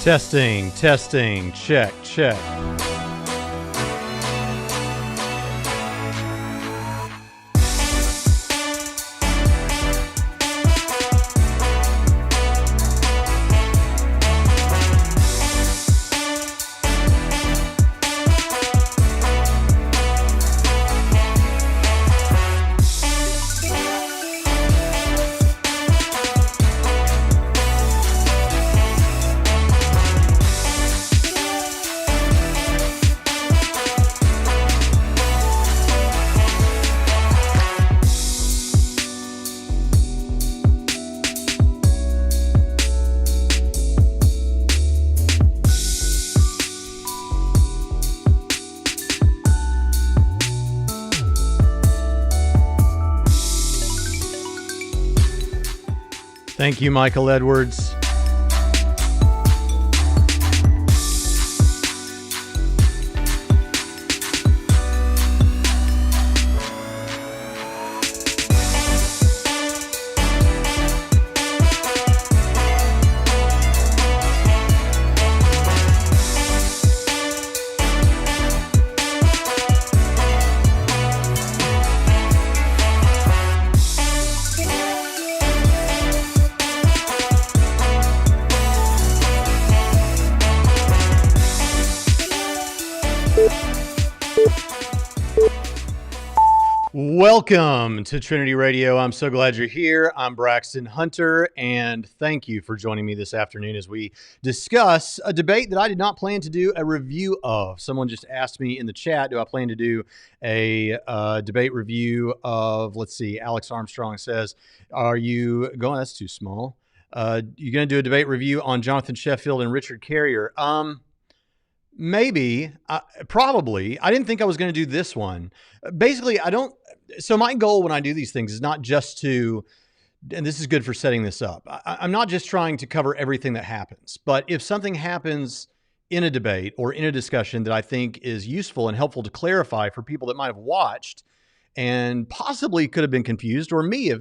Testing, testing, check, check. Thank you, Michael Edwards. Welcome to Trinity Radio. I'm so glad you're here. I'm Braxton Hunter, and thank you for joining me this afternoon as we discuss a debate that I did not plan to do a review of. Someone just asked me in the chat, do I plan to do a debate review of, let's see, Alex Armstrong says, are you going, that's too small. You're going to do a debate review on Jonathan Sheffield and Richard Carrier. Maybe, probably. I didn't think I was going to do this one. Basically, so my goal when I do these things is not just to, and this is good for setting this up, I'm not just trying to cover everything that happens, but if something happens in a debate or in a discussion that I think is useful and helpful to clarify for people that might have watched and possibly could have been confused, or me,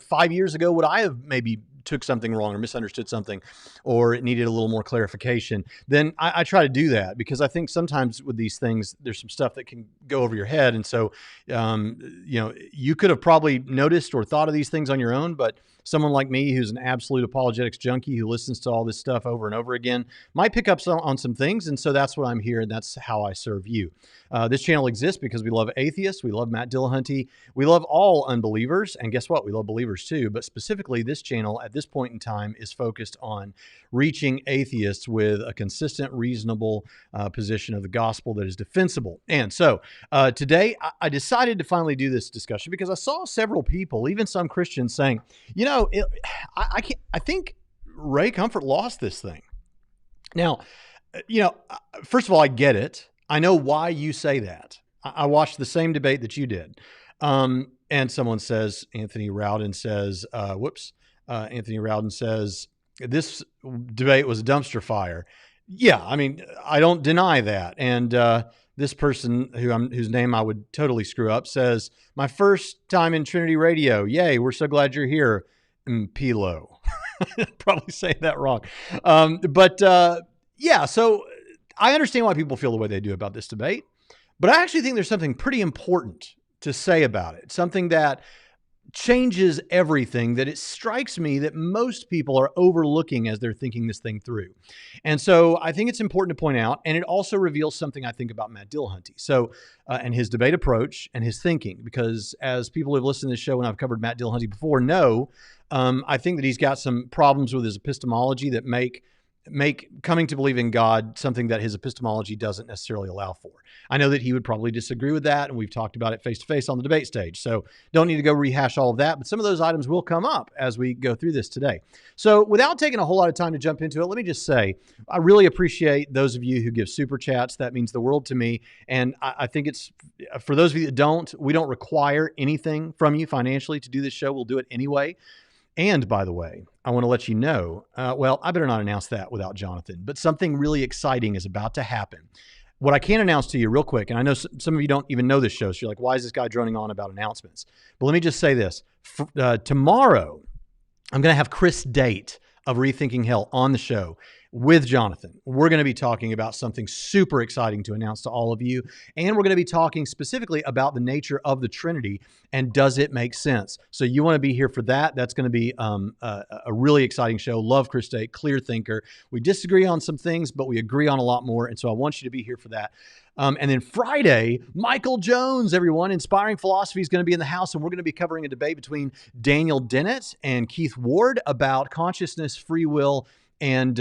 5 years ago, would I have maybe took something wrong or misunderstood something, or it needed a little more clarification, then I try to do that, because I think sometimes with these things, there's some stuff that can go over your head. And so, you could have probably noticed or thought of these things on your own, but someone like me, who's an absolute apologetics junkie, who listens to all this stuff over and over again, might pick up on some things. And so that's what I'm here, and that's how I serve you. This channel exists because we love atheists. We love Matt Dillahunty. We love all unbelievers. And guess what? We love believers too. But specifically, this channel at this point in time is focused on reaching atheists with a consistent, reasonable position of the gospel that is defensible. And so today I decided to finally do this discussion because I saw several people, even some Christians, saying, I think Ray Comfort lost this thing. Now, first of all, I get it. I know why you say that. I watched the same debate that you did. And someone says, Anthony Rowden says, this debate was a dumpster fire. Yeah, I mean, I don't deny that. And this person whose name I would totally screw up says, my first time in Trinity Radio. Yay, we're so glad you're here. Pilo. Probably saying that wrong. So I understand why people feel the way they do about this debate, but I actually think there's something pretty important to say about it. Something that changes everything, that it strikes me that most people are overlooking as they're thinking this thing through. And so I think it's important to point out, and it also reveals something I think about Matt Dillahunty. So, and his debate approach and his thinking, because as people who have listened to this show and I've covered Matt Dillahunty before know, I think that he's got some problems with his epistemology that make coming to believe in God something that his epistemology doesn't necessarily allow for. I know that he would probably disagree with that, and we've talked about it face-to-face on the debate stage, so don't need to go rehash all of that, but some of those items will come up as we go through this today. So without taking a whole lot of time to jump into it, let me just say, I really appreciate those of you who give super chats. That means the world to me, and I think it's, for those of you that we don't require anything from you financially to do this show. We'll do it anyway. And by the way, I want to let you know, I better not announce that without Jonathan, but something really exciting is about to happen. What I can announce to you real quick, and I know some of you don't even know this show, so you're like, why is this guy droning on about announcements? But let me just say this. Tomorrow, I'm going to have Chris Date of Rethinking Hell on the show. with Jonathan. We're going to be talking about something super exciting to announce to all of you. And we're going to be talking specifically about the nature of the Trinity and does it make sense? So you want to be here for that. That's going to be a really exciting show. Love Chris Day, clear thinker. We disagree on some things, but we agree on a lot more. And so I want you to be here for that. And then Friday, Michael Jones, everyone, Inspiring Philosophy is going to be in the house, and we're going to be covering a debate between Daniel Dennett and Keith Ward about consciousness, free will, and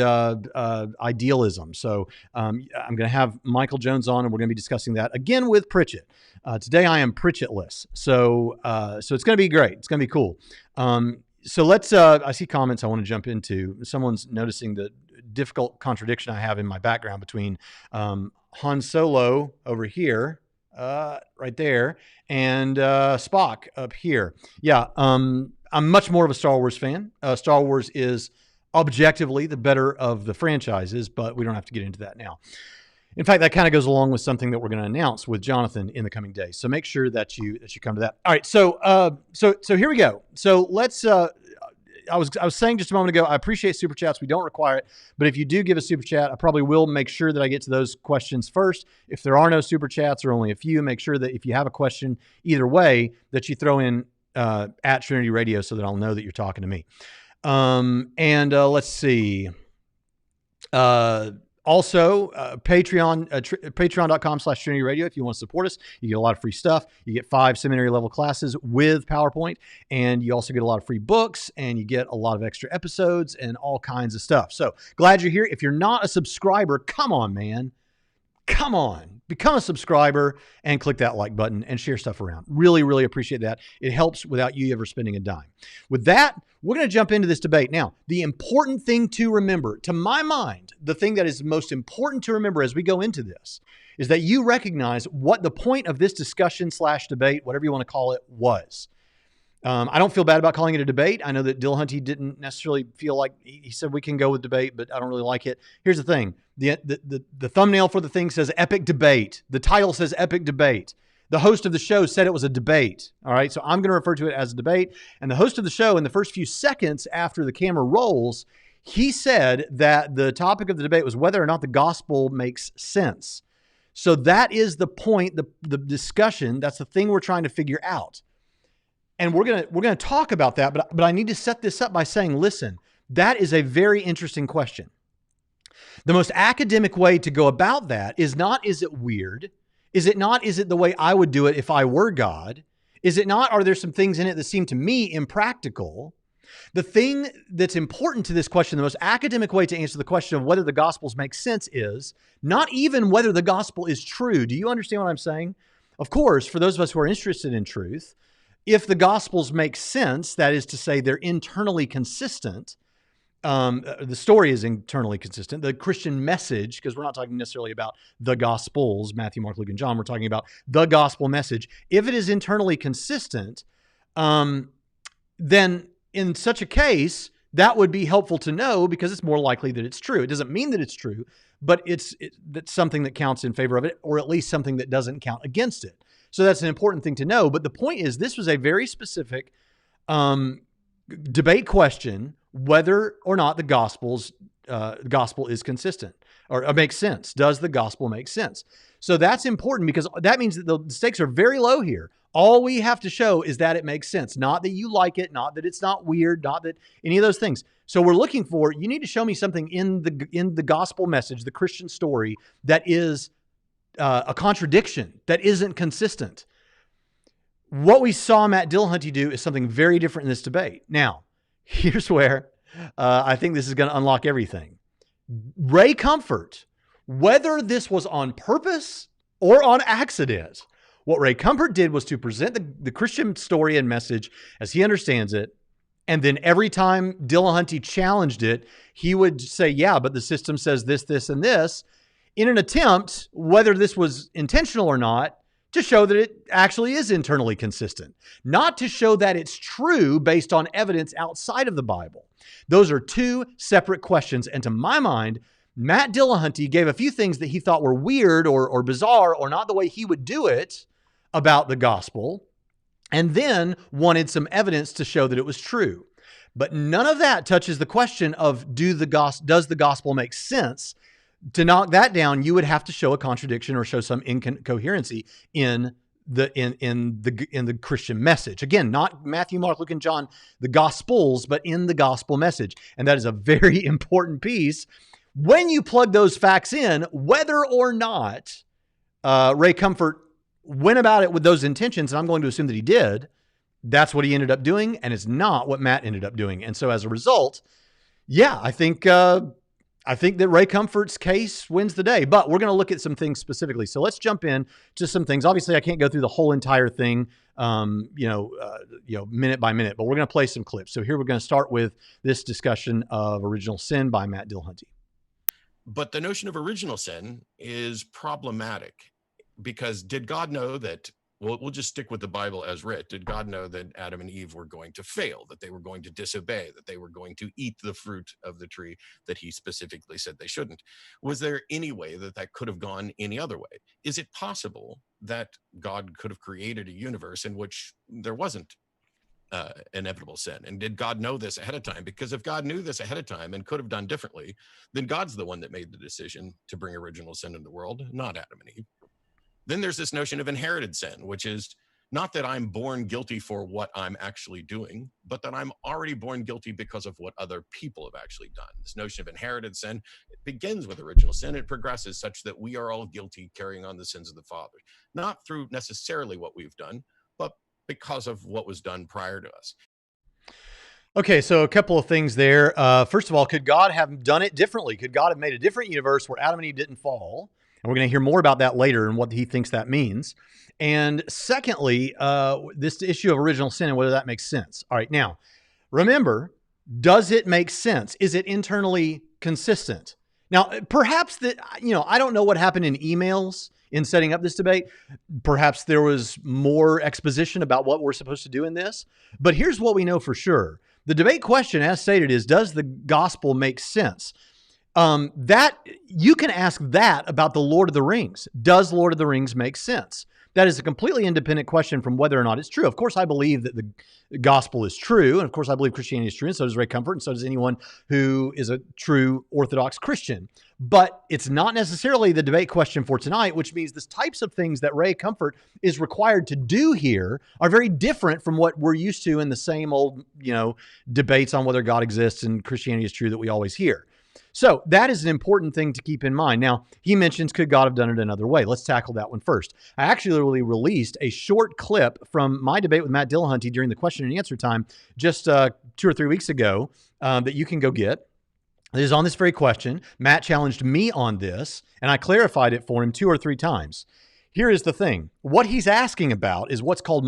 idealism. So I'm going to have Michael Jones on, and we're going to be discussing that again with Pritchett. Today I am Pritchettless, so it's going to be great. It's going to be cool. So let's. I see comments I want to jump into. Someone's noticing the difficult contradiction I have in my background between Han Solo over here, right there, and Spock up here. Yeah, I'm much more of a Star Wars fan. Star Wars is objectively the better of the franchises, but we don't have to get into that now. In fact, that kind of goes along with something that we're going to announce with Jonathan in the coming days. So make sure that you come to that. All right, so here we go. So let's. I was saying just a moment ago, I appreciate super chats. We don't require it, but if you do give a super chat, I probably will make sure that I get to those questions first. If there are no super chats or only a few, make sure that if you have a question either way, that you throw in at Trinity Radio so that I'll know that you're talking to me. Let's see. Also, patreon.com/Trinity Radio. If you want to support us, you get a lot of free stuff. You get 5 seminary level classes with PowerPoint, and you also get a lot of free books, and you get a lot of extra episodes and all kinds of stuff. So glad you're here. If you're not a subscriber, come on, man. Come on, become a subscriber and click that like button and share stuff around. Really, really appreciate that. It helps without you ever spending a dime. With that, we're going to jump into this debate. Now, the important thing to remember, to my mind, the thing that is most important to remember as we go into this is that you recognize what the point of this discussion / debate, whatever you want to call it, was. I don't feel bad about calling it a debate. I know that Dillahunty didn't necessarily feel like he said we can go with debate, but I don't really like it. Here's the thing. The thumbnail for the thing says epic debate. The title says epic debate. The host of the show said it was a debate. All right. So I'm going to refer to it as a debate. And the host of the show, in the first few seconds after the camera rolls, he said that the topic of the debate was whether or not the gospel makes sense. So that is the point, the discussion. That's the thing we're trying to figure out. And we're gonna talk about that, but I need to set this up by saying, listen, that is a very interesting question. The most academic way to go about that is not, is it weird? Is it not, is it the way I would do it if I were God? Is it not, are there some things in it that seem to me impractical? The thing that's important to this question, the most academic way to answer the question of whether the Gospels make sense is not even whether the gospel is true. Do you understand what I'm saying? Of course, for those of us who are interested in truth, if the Gospels make sense, that is to say they're internally consistent, the story is internally consistent, the Christian message, because we're not talking necessarily about the Gospels, Matthew, Mark, Luke, and John, we're talking about the gospel message. If it is internally consistent, then in such a case, that would be helpful to know because it's more likely that it's true. It doesn't mean that it's true, but it's something that counts in favor of it, or at least something that doesn't count against it. So that's an important thing to know. But the point is, this was a very specific debate question, whether or not the gospel is consistent or makes sense. Does the gospel make sense? So that's important because that means that the stakes are very low here. All we have to show is that it makes sense, not that you like it, not that it's not weird, not that any of those things. So we're looking for, you need to show me something in the gospel message, the Christian story, that is a contradiction, that isn't consistent. What we saw Matt Dillahunty do is something very different in this debate. Now, here's where I think this is going to unlock everything. Ray Comfort, whether this was on purpose or on accident, what Ray Comfort did was to present the Christian story and message as he understands it. And then every time Dillahunty challenged it, he would say, yeah, but the system says this, this, and this, in an attempt, whether this was intentional or not, to show that it actually is internally consistent, not to show that it's true based on evidence outside of the Bible. Those are two separate questions. And to my mind, Matt Dillahunty gave a few things that he thought were weird or bizarre or not the way he would do it about the gospel, and then wanted some evidence to show that it was true. But none of that touches the question of does the gospel make sense? To knock that down, you would have to show a contradiction or show some incoherency in the Christian message. Again, not Matthew, Mark, Luke, and John, the gospels, but in the gospel message. And that is a very important piece. When you plug those facts in, whether or not Ray Comfort went about it with those intentions, and I'm going to assume that he did, that's what he ended up doing, and it's not what Matt ended up doing. And so as a result, yeah, I think that Ray Comfort's case wins the day, but we're going to look at some things specifically. So let's jump in to some things. Obviously, I can't go through the whole entire thing, minute by minute, but we're going to play some clips. So here we're going to start with this discussion of original sin by Matt Dillahunty. But the notion of original sin is problematic because did God know that? Well, we'll just stick with the Bible as writ. Did God know that Adam and Eve were going to fail, that they were going to disobey, that they were going to eat the fruit of the tree that he specifically said they shouldn't? Was there any way that could have gone any other way? Is it possible that God could have created a universe in which there wasn't inevitable sin? And did God know this ahead of time? Because if God knew this ahead of time and could have done differently, then God's the one that made the decision to bring original sin into the world, not Adam and Eve. Then there's this notion of inherited sin, which is not that I'm born guilty for what I'm actually doing, but that I'm already born guilty because of what other people have actually done. This notion of inherited sin, it begins with original sin. It progresses such that we are all guilty, carrying on the sins of the fathers, not through necessarily what we've done, but because of what was done prior to us. Okay, so a couple of things there. First of all, could God have done it differently? Could God have made a different universe where Adam and Eve didn't fall? And we're going to hear more about that later and what he thinks that means. And secondly, this issue of original sin and whether that makes sense. All right, now, remember, does it make sense? Is it internally consistent? Now, perhaps I don't know what happened in emails in setting up this debate. Perhaps there was more exposition about what we're supposed to do in this. But here's what we know for sure. The debate question, as stated, is does the gospel make sense? That you can ask that about the Lord of the Rings. Does Lord of the Rings make sense? That is a completely independent question from whether or not it's true. Of course, I believe that the gospel is true. And of course, I believe Christianity is true. And so does Ray Comfort. And so does anyone who is a true Orthodox Christian. But it's not necessarily the debate question for tonight, which means the types of things that Ray Comfort is required to do here are very different from what we're used to in the same old, debates on whether God exists and Christianity is true that we always hear. So that is an important thing to keep in mind. Now, he mentions, could God have done it another way? Let's tackle that one first. I actually released a short clip from my debate with Matt Dillahunty during the question and answer time just 2 or 3 weeks ago that you can go get. It is on this very question. Matt challenged me on this, and I clarified it for him 2 or 3 times. Here is the thing. What he's asking about is what's called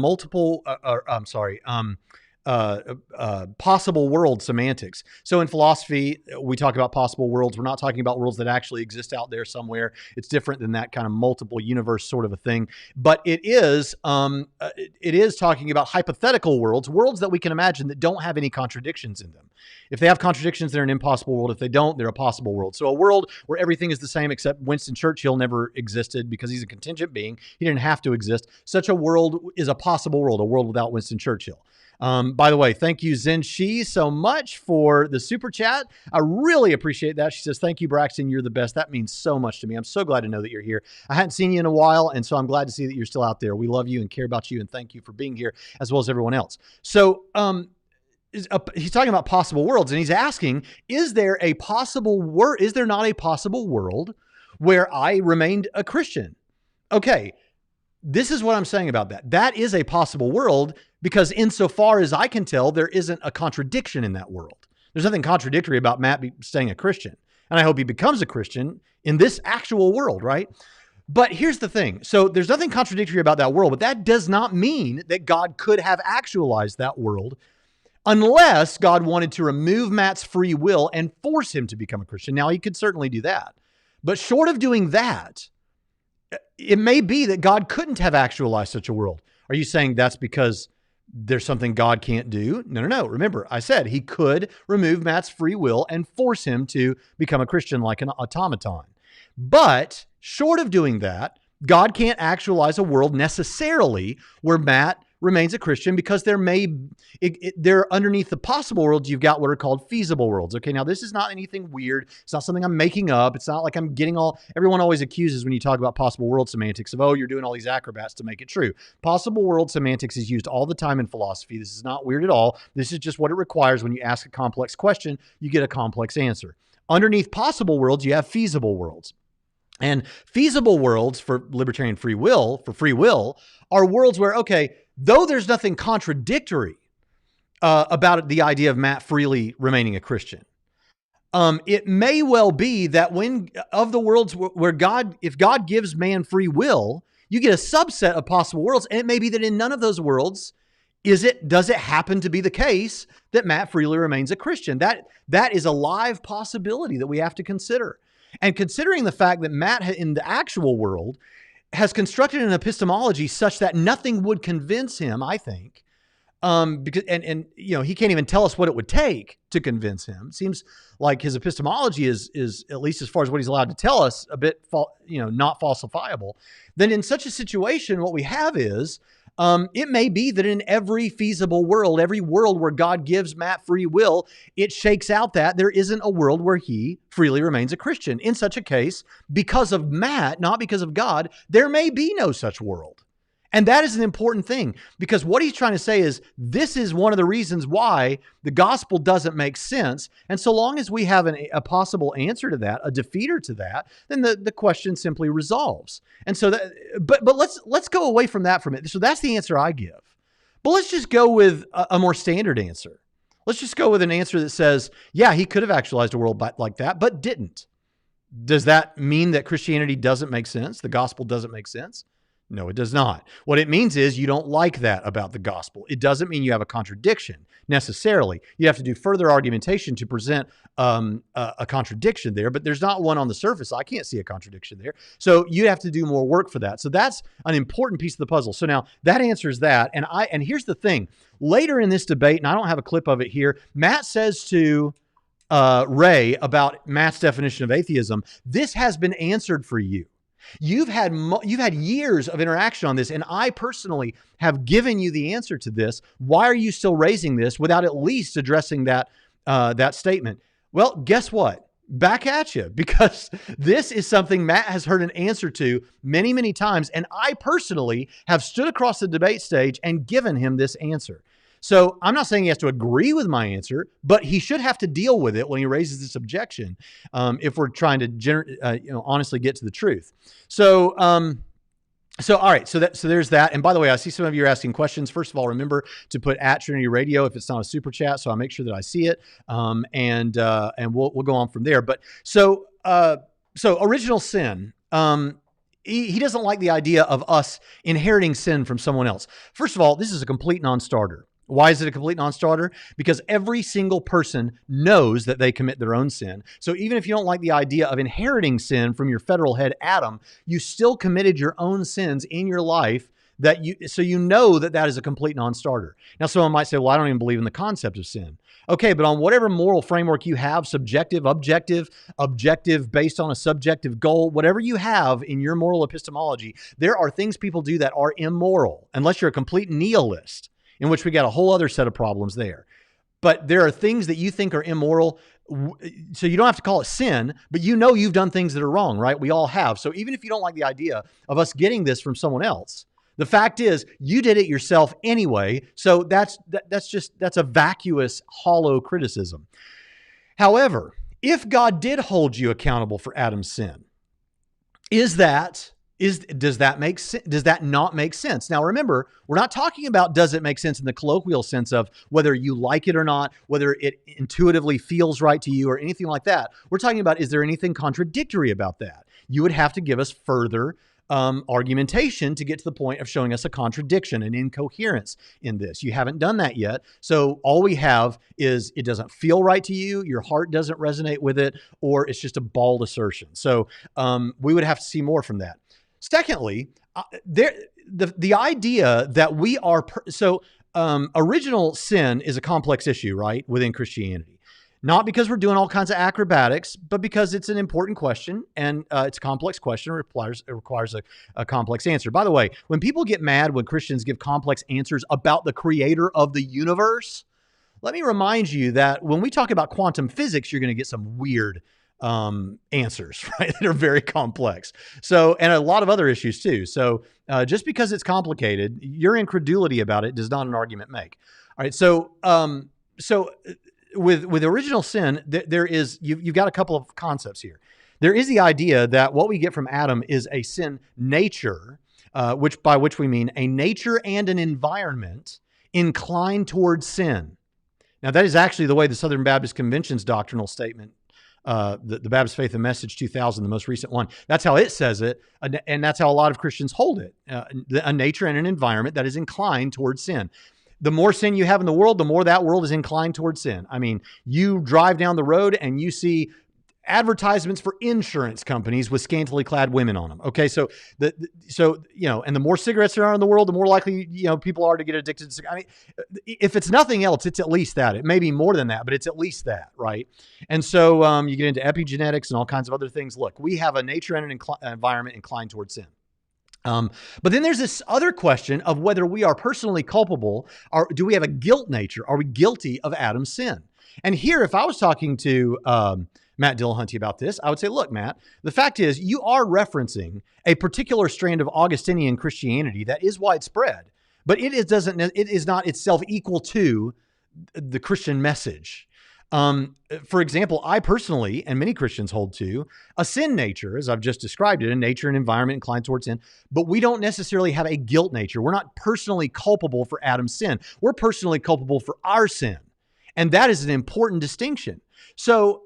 possible world semantics. So in philosophy, we talk about possible worlds. We're not talking about worlds that actually exist out there somewhere. It's different than that kind of multiple universe sort of a thing. But it is talking about hypothetical worlds that we can imagine that don't have any contradictions in them. If they have contradictions, they're an impossible world. If they don't, they're a possible world. So a world where everything is the same except Winston Churchill never existed because he's a contingent being. He didn't have to exist. Such a world is a possible world, a world without Winston Churchill. By the way, thank you, Zen Shi, so much for the super chat. I really appreciate that. She says, thank you, Braxton. You're the best. That means so much to me. I'm so glad to know that you're here. I hadn't seen you in a while, and so I'm glad to see that you're still out there. We love you and care about you, and thank you for being here, as well as everyone else. So he's talking about possible worlds, and he's asking, is there not a possible world where I remained a Christian? Okay, this is what I'm saying about that. That is a possible world because insofar as I can tell, there isn't a contradiction in that world. There's nothing contradictory about Matt staying a Christian. And I hope he becomes a Christian in this actual world, right? But here's the thing. So there's nothing contradictory about that world, but that does not mean that God could have actualized that world unless God wanted to remove Matt's free will and force him to become a Christian. Now, he could certainly do that. But short of doing that, it may be that God couldn't have actualized such a world. Are you saying that's because there's something God can't do? No. Remember, I said he could remove Matt's free will and force him to become a Christian like an automaton. But short of doing that, God can't actualize a world necessarily where Matt remains a Christian because they're underneath the possible world. You've got what are called feasible worlds. Okay, now this is not anything weird. It's not something I'm making up. It's not like I'm getting everyone always accuses when you talk about possible world semantics of, oh, you're doing all these acrobats to make it true. Possible world semantics is used all the time in philosophy. This is not weird at all. This is just what it requires. When you ask a complex question, you get a complex answer. Underneath possible worlds, you have feasible worlds. And feasible worlds for libertarian free will, are worlds where, okay, though there's nothing contradictory about the idea of Matt freely remaining a Christian, it may well be that of the worlds where if God gives man free will, you get a subset of possible worlds, and it may be that in none of those worlds does it happen to be the case that Matt freely remains a Christian. That is a live possibility that we have to consider. And considering the fact that Matt in the actual world has constructed an epistemology such that nothing would convince him, I think, because he can't even tell us what it would take to convince him. It seems like his epistemology is at least as far as what he's allowed to tell us a bit, not falsifiable. Then in such a situation, what we have is it may be that in every feasible world, every world where God gives Matt free will, it shakes out that there isn't a world where he freely remains a Christian. In such a case, because of Matt, not because of God, there may be no such world. And that is an important thing, because what he's trying to say is this is one of the reasons why the gospel doesn't make sense. And so long as we have a possible answer to that, a defeater to that, then the question simply resolves. And so but let's go away from that for a minute. So that's the answer I give. But let's just go with a more standard answer. Let's just go with an answer that says, yeah, he could have actualized a world like that, but didn't. Does that mean that Christianity doesn't make sense? The gospel doesn't make sense? No, it does not. What it means is you don't like that about the gospel. It doesn't mean you have a contradiction necessarily. You have to do further argumentation to present a contradiction there, but there's not one on the surface. I can't see a contradiction there. So you have to do more work for that. So that's an important piece of the puzzle. So now that answers that. And here's the thing. Later in this debate, and I don't have a clip of it here, Matt says to Ray about Matt's definition of atheism, this has been answered for you. You've had years of interaction on this, and I personally have given you the answer to this. Why are you still raising this without at least addressing that statement? Well, guess what? Back at you, because this is something Matt has heard an answer to many, many times, and I personally have stood across the debate stage and given him this answer. So I'm not saying he has to agree with my answer, but he should have to deal with it when he raises this objection, if we're trying to honestly get to the truth. So all right, so there's that. And by the way, I see some of you are asking questions. First of all, remember to put at Trinity Radio if it's not a super chat, so I'll make sure that I see it, and we'll go on from there. But so original sin. He doesn't like the idea of us inheriting sin from someone else. First of all, this is a complete non-starter. Why is it a complete non-starter? Because every single person knows that they commit their own sin. So even if you don't like the idea of inheriting sin from your federal head Adam, you still committed your own sins in your life so you know that is a complete non-starter. Now, someone might say, well, I don't even believe in the concept of sin. Okay, but on whatever moral framework you have, subjective, objective based on a subjective goal, whatever you have in your moral epistemology, there are things people do that are immoral, unless you're a complete nihilist, in which we got a whole other set of problems there. But there are things that you think are immoral, so you don't have to call it sin, but you know you've done things that are wrong, right? We all have. So even if you don't like the idea of us getting this from someone else, the fact is you did it yourself anyway. So that's a vacuous, hollow criticism. However, if God did hold you accountable for Adam's sin, does that not make sense? Now, remember, we're not talking about does it make sense in the colloquial sense of whether you like it or not, whether it intuitively feels right to you or anything like that. We're talking about, is there anything contradictory about that? You would have to give us further argumentation to get to the point of showing us a contradiction, an incoherence in this. You haven't done that yet. So all we have is it doesn't feel right to you, your heart doesn't resonate with it, or it's just a bald assertion. So we would have to see more from that. Secondly, the idea that we are, original sin is a complex issue, right, within Christianity. Not because we're doing all kinds of acrobatics, but because it's an important question, and it's a complex question. It requires a complex answer. By the way, when people get mad when Christians give complex answers about the creator of the universe, let me remind you that when we talk about quantum physics, you're going to get some weird answers, right? That are very complex. So, and a lot of other issues too. So just because it's complicated, your incredulity about it does not an argument make. All right. So, with original sin, there is, you've got a couple of concepts here. There is the idea that what we get from Adam is a sin nature, by which we mean a nature and an environment inclined towards sin. Now, that is actually the way the Southern Baptist Convention's doctrinal statement, the Baptist Faith and Message 2000, the most recent one, that's how it says it, and that's how a lot of Christians hold it, a nature and an environment that is inclined towards sin. The more sin you have in the world, the more that world is inclined towards sin. I mean, you drive down the road and you see advertisements for insurance companies with scantily clad women on them. Okay, so and the more cigarettes there are in the world, the more likely people are to get addicted to cigarettes. I mean, if it's nothing else, it's at least that. It may be more than that, but it's at least that, right? And so you get into epigenetics and all kinds of other things. Look, we have a nature and an environment inclined towards sin. But then there's this other question of whether we are personally culpable, or do we have a guilt nature? Are we guilty of Adam's sin? And here, if I was talking to Matt Dillahunty about this, I would say, look, Matt, the fact is you are referencing a particular strand of Augustinian Christianity that is widespread, but it is not itself equal to the Christian message. For example, I personally, and many Christians hold to, a sin nature, as I've just described it, a nature and environment inclined towards sin, but we don't necessarily have a guilt nature. We're not personally culpable for Adam's sin. We're personally culpable for our sin. And that is an important distinction. So,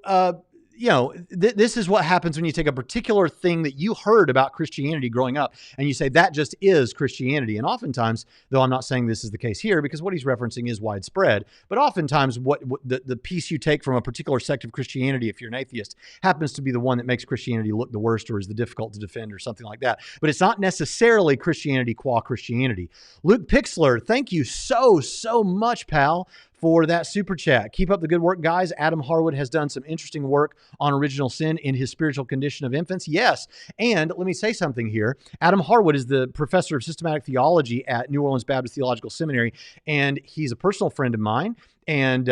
this is what happens when you take a particular thing that you heard about Christianity growing up and you say that just is Christianity. And oftentimes, though I'm not saying this is the case here because what he's referencing is widespread, but oftentimes what the piece you take from a particular sect of Christianity, if you're an atheist, happens to be the one that makes Christianity look the worst or is the difficult to defend or something like that. But it's not necessarily Christianity qua Christianity. Luke Pixler, thank you so much, pal, for that super chat. Keep up the good work, guys. Adam Harwood has done some interesting work on original sin in his spiritual condition of infants. Yes. And let me say something here. Adam Harwood is the professor of systematic theology at New Orleans Baptist Theological Seminary, and he's a personal friend of mine. And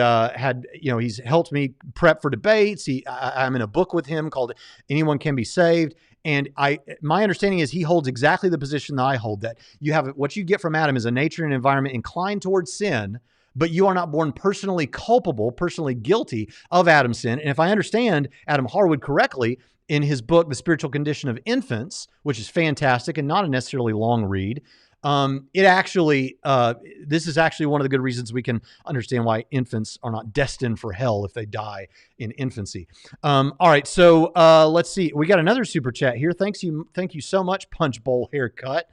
he's helped me prep for debates. I'm in a book with him called Anyone Can Be Saved. And my understanding is he holds exactly the position that I hold, that you have what you get from Adam is a nature and environment inclined towards sin, but you are not born personally culpable, personally guilty of Adam's sin. And if I understand Adam Harwood correctly, in his book, The Spiritual Condition of Infants, which is fantastic and not a necessarily long read, this is actually one of the good reasons we can understand why infants are not destined for hell if they die in infancy. All right, so let's see. We got another super chat here. Thank you so much, Punch Bowl Haircut,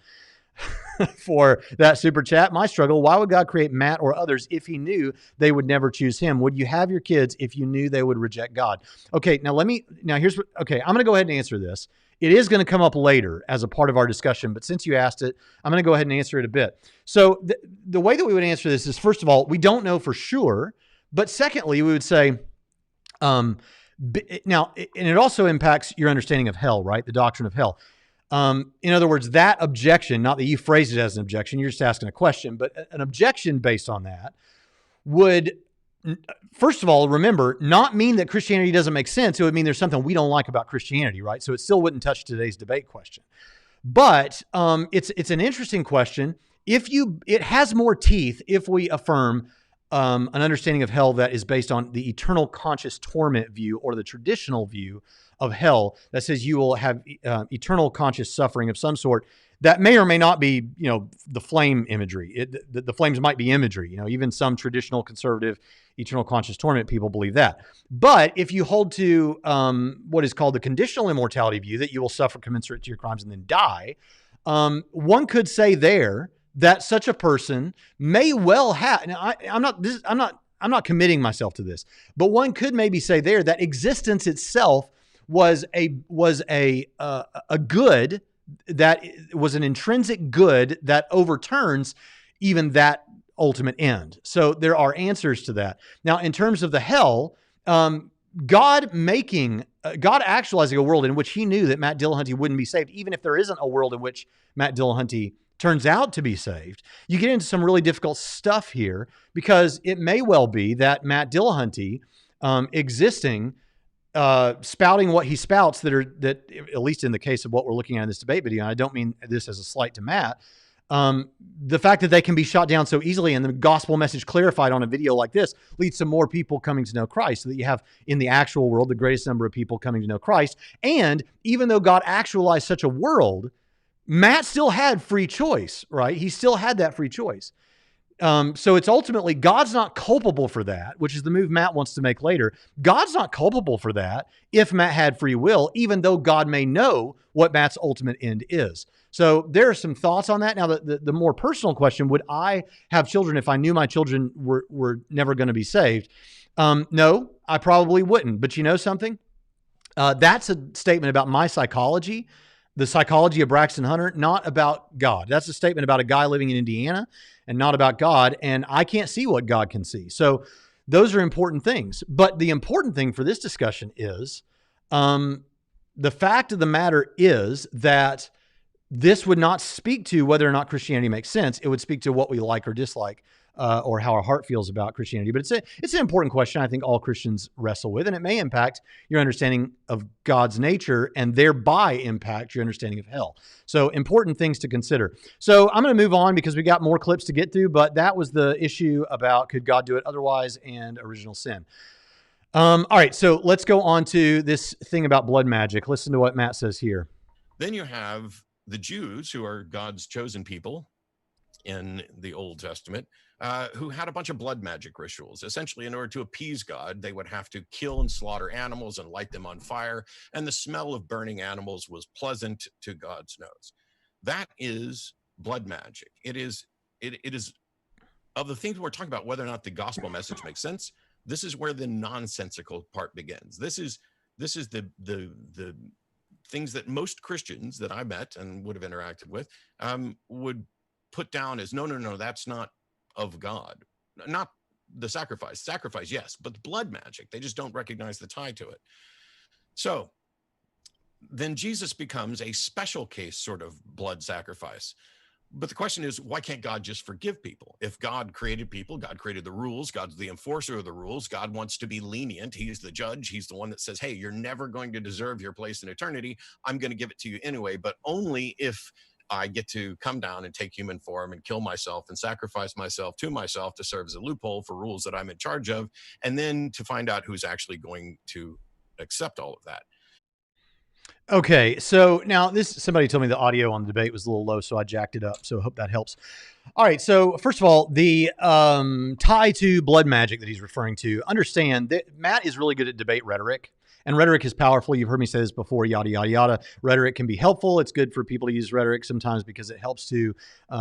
for that super chat. My struggle: why would God create Matt or others if he knew they would never choose him? Would you have your kids if you knew they would reject God? Okay, I'm going to go ahead and answer this. It is going to come up later as a part of our discussion, but since you asked it, I'm going to go ahead and answer it a bit. So the way that we would answer this is, first of all, we don't know for sure, but secondly, we would say, now, and it also impacts your understanding of hell, right? The doctrine of hell. In other words, that objection, not that you phrased it as an objection, you're just asking a question, but an objection based on that would, first of all, remember, not mean that Christianity doesn't make sense. It would mean there's something we don't like about Christianity, right? So it still wouldn't touch today's debate question. But it's an interesting question. It has more teeth if we affirm an understanding of hell that is based on the eternal conscious torment view, or the traditional view of hell that says you will have eternal conscious suffering of some sort. That may or may not be, the flame imagery. The flames might be imagery. Even some traditional conservative eternal conscious torment people believe that. But if you hold to what is called the conditional immortality view, that you will suffer commensurate to your crimes and then die, one could say there that such a person may well have. Now, I'm not committing myself to this, but one could maybe say there that existence itself was a good, that was an intrinsic good that overturns even that ultimate end. So there are answers to that. Now, in terms of the hell, God actualizing a world in which he knew that Matt Dillahunty wouldn't be saved, even if there isn't a world in which Matt Dillahunty turns out to be saved. You get into some really difficult stuff here because it may well be that Matt Dillahunty existing, spouting what he spouts that at least in the case of what we're looking at in this debate video, and I don't mean this as a slight to Matt, the fact that they can be shot down so easily and the gospel message clarified on a video like this leads to more people coming to know Christ, so that you have in the actual world the greatest number of people coming to know Christ. And even though God actualized such a world, Matt still had free choice, right? He still had that free choice. So it's ultimately, God's not culpable for that, which is the move Matt wants to make later. God's not culpable for that if Matt had free will, even though God may know what Matt's ultimate end is. So there are some thoughts on that. Now, the more personal question, would I have children if I knew my children were never going to be saved? No, I probably wouldn't. But you know something? That's a statement about my psychology, the psychology of Braxton Hunter, not about God. That's a statement about a guy living in Indiana and not about God. And I can't see what God can see. So those are important things. But the important thing for this discussion is the fact of the matter is that this would not speak to whether or not Christianity makes sense. It would speak to what we like or dislike, or how our heart feels about Christianity. But it's an important question I think all Christians wrestle with, and it may impact your understanding of God's nature and thereby impact your understanding of hell. So important things to consider. So I'm going to move on because we got more clips to get through, but that was the issue about could God do it otherwise and original sin. All right, so let's go on to this thing about blood magic. Listen to what Matt says here. Then you have the Jews, who are God's chosen people in the Old Testament, who had a bunch of blood magic rituals. Essentially, in order to appease God, they would have to kill and slaughter animals and light them on fire. And the smell of burning animals was pleasant to God's nose. That is blood magic. It is of the things we're talking about, whether or not the gospel message makes sense. This is where the nonsensical part begins. This is the things that most Christians that I met and would have interacted with would put down as, no, that's not of God. Not the sacrifice, yes, but the blood magic. They just don't recognize the tie to it. So then Jesus becomes a special case sort of blood sacrifice. But the question is, why can't God just forgive people? If God created people, God created the rules, God's the enforcer of the rules, God wants to be lenient, he's the judge, he's the one that says, hey, you're never going to deserve your place in eternity, I'm going to give it to you anyway, but only if I get to come down and take human form and kill myself and sacrifice myself to serve as a loophole for rules that I'm in charge of, and then to find out who's actually going to accept all of that. Okay, so now somebody told me the audio on the debate was a little low, so I jacked it up. So I hope that helps. All right, so first of all, the tie to blood magic that he's referring to, understand that Matt is really good at debate rhetoric, and rhetoric is powerful. You've heard me say this before, yada, yada, yada. Rhetoric can be helpful. It's good for people to use rhetoric sometimes because it helps to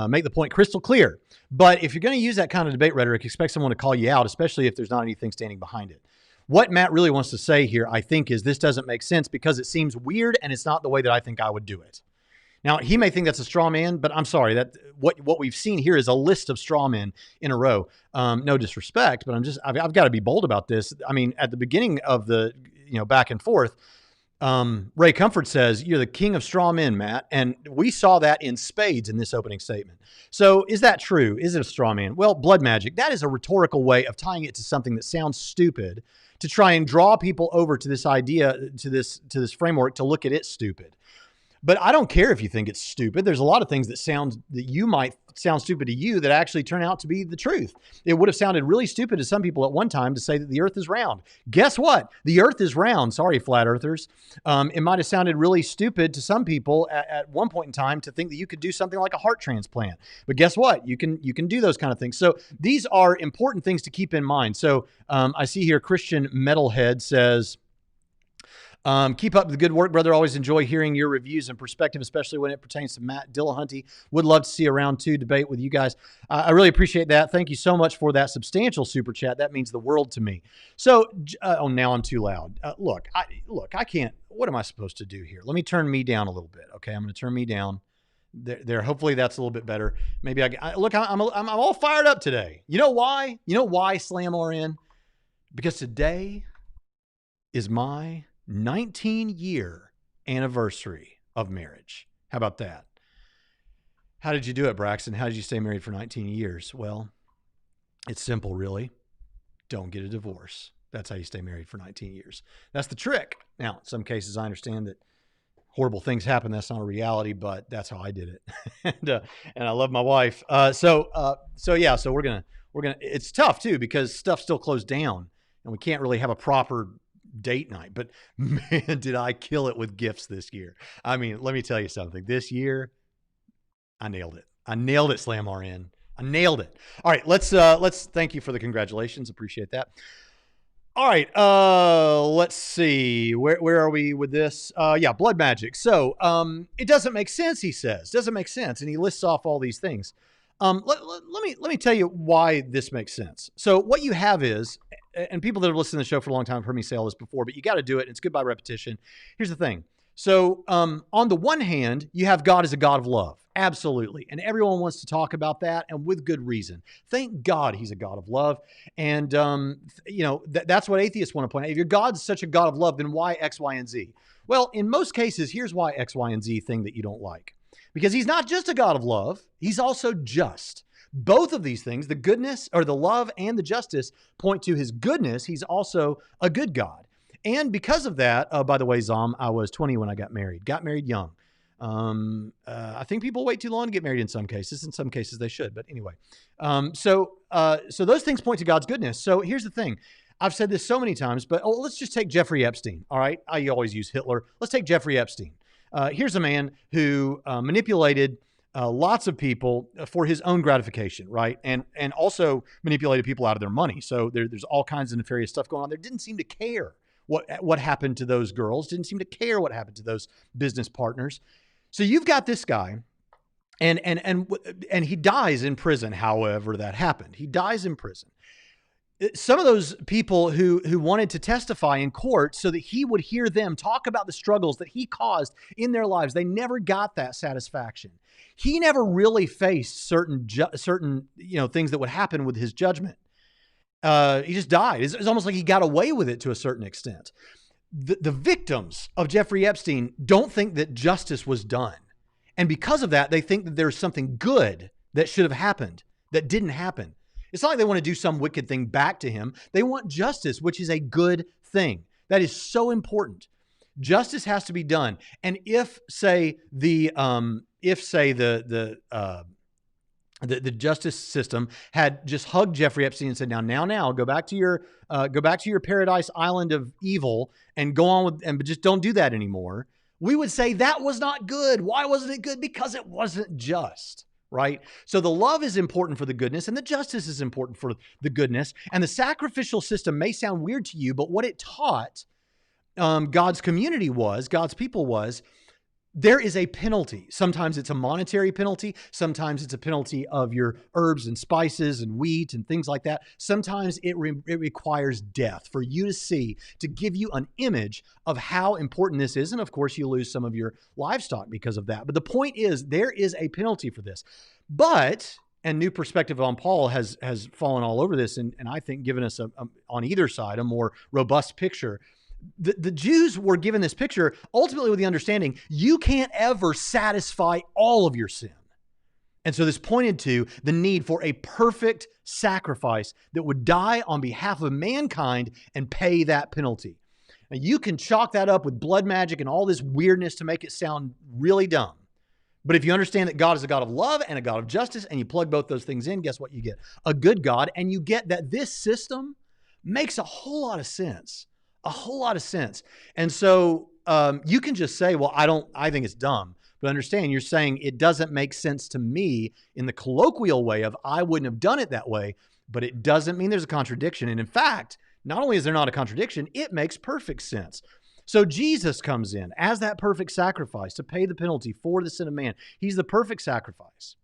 make the point crystal clear. But if you're going to use that kind of debate rhetoric, expect someone to call you out, especially if there's not anything standing behind it. What Matt really wants to say here, I think, is this doesn't make sense because it seems weird and it's not the way that I think I would do it. Now, he may think that's a straw man, but I'm sorry, that what we've seen here is a list of straw men in a row. No disrespect, but I've got to be bold about this. I mean, at the beginning of the back and forth, Ray Comfort says, you're the king of straw men, Matt. And we saw that in spades in this opening statement. So is that true? Is it a straw man? Well, blood magic, that is a rhetorical way of tying it to something that sounds stupid to try and draw people over to this idea, to this framework, to look at it stupid. But I don't care if you think it's stupid. There's a lot of things that you might sound stupid to you that actually turn out to be the truth. It would have sounded really stupid to some people at one time to say that the earth is round. Guess what? The earth is round. Sorry, flat earthers. It might have sounded really stupid to some people at one point in time to think that you could do something like a heart transplant. But guess what? You can do those kind of things. So these are important things to keep in mind. So I see here Christian Metalhead says, keep up the good work, brother. Always enjoy hearing your reviews and perspective, especially when it pertains to Matt Dillahunty. Would love to see a round 2 debate with you guys. I really appreciate that. Thank you so much for that substantial super chat. That means the world to me. So, now I'm too loud. Look, I can't. What am I supposed to do here? Let me turn me down a little bit. Okay, I'm going to turn me down. There. Hopefully that's a little bit better. Maybe look. I'm all fired up today. You know why? You know why, Slam or in? Because today is my 19-year anniversary of marriage. How about that? How did you do it, Braxton? How did you stay married for 19 years? Well, it's simple, really. Don't get a divorce. That's how you stay married for 19 years. That's the trick. Now, in some cases, I understand that horrible things happen. That's not a reality, but that's how I did it. and I love my wife. So we're gonna. It's tough too because stuff still closed down, and we can't really have a proper date night. But man, did I kill it with gifts this year? I mean, let me tell you something. This year, I nailed it. I nailed it, Slam RN. I nailed it. All right, let's thank you for the congratulations. Appreciate that. All right, let's see. Where are we with this? Blood magic. So it doesn't make sense, he says. Doesn't make sense. And he lists off all these things. Let me tell you why this makes sense. So what you have is, and people that have listened to the show for a long time have heard me say all this before, but you got to do it. And it's good by repetition. Here's the thing. So on the one hand, you have God as a God of love. Absolutely. And everyone wants to talk about that, and with good reason. Thank God he's a God of love. And, that's what atheists want to point out. If your God's such a God of love, then why X, Y, and Z? Well, in most cases, here's why X, Y, and Z thing that you don't like. Because he's not just a God of love, he's also just. Both of these things, the goodness or the love and the justice, point to his goodness. He's also a good God. And because of that, by the way, Zom, I was 20 when I got married young. I think people wait too long to get married in some cases. In some cases they should, but anyway. So those things point to God's goodness. So here's the thing. I've said this so many times, but let's just take Jeffrey Epstein. All right. I always use Hitler. Let's take Jeffrey Epstein. Here's a man who manipulated lots of people for his own gratification, right? And also manipulated people out of their money. So there's all kinds of nefarious stuff going on. There didn't seem to care what happened to those girls, didn't seem to care what happened to those business partners. So you've got this guy and he dies in prison. However that happened, he dies in prison. Some of those people who wanted to testify in court so that he would hear them talk about the struggles that he caused in their lives, they never got that satisfaction. He never really faced certain things that would happen with his judgment. He just died. It's almost like he got away with it to a certain extent. The victims of Jeffrey Epstein don't think that justice was done. And because of that, they think that there's something good that should have happened that didn't happen. It's not like they want to do some wicked thing back to him. They want justice, which is a good thing. That is so important. Justice has to be done. And if the justice system had just hugged Jeffrey Epstein and said, now, go back to your paradise island of evil and go on but just don't do that anymore. We would say that was not good. Why wasn't it good? Because it wasn't just, right? So the love is important for the goodness and the justice is important for the goodness. And the sacrificial system may sound weird to you, but what it taught God's community God's people was, there is a penalty. Sometimes it's a monetary penalty. Sometimes it's a penalty of your herbs and spices and wheat and things like that. Sometimes it requires death for you to see, to give you an image of how important this is. And of course, you lose some of your livestock because of that. But the point is, there is a penalty for this. But, and New Perspective on Paul has fallen all over this and I think given us on either side a more robust picture. The Jews were given this picture ultimately with the understanding you can't ever satisfy all of your sin. And so this pointed to the need for a perfect sacrifice that would die on behalf of mankind and pay that penalty. Now you can chalk that up with blood magic and all this weirdness to make it sound really dumb. But if you understand that God is a God of love and a God of justice and you plug both those things in, guess what you get? A good God. And you get that this system makes a whole lot of sense. A whole lot of sense. And so you can just say, well, I think it's dumb. But understand, you're saying it doesn't make sense to me in the colloquial way of I wouldn't have done it that way, but it doesn't mean there's a contradiction. And in fact, not only is there not a contradiction, it makes perfect sense. So Jesus comes in as that perfect sacrifice to pay the penalty for the sin of man. He's the perfect sacrifice.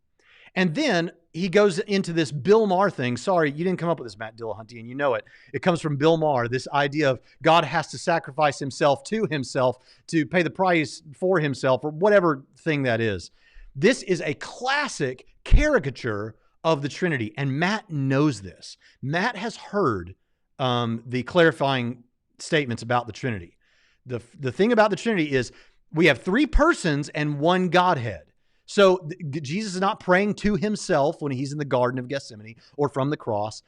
And then he goes into this Bill Maher thing. Sorry, you didn't come up with this, Matt Dillahunty, and you know it. It comes from Bill Maher, this idea of God has to sacrifice himself to pay the price for himself, or whatever thing that is. This is a classic caricature of the Trinity, and Matt knows this. Matt has heard the clarifying statements about the Trinity. The thing about the Trinity is we have three persons and one Godhead. So Jesus is not praying to himself when he's in the Garden of Gethsemane or from the cross.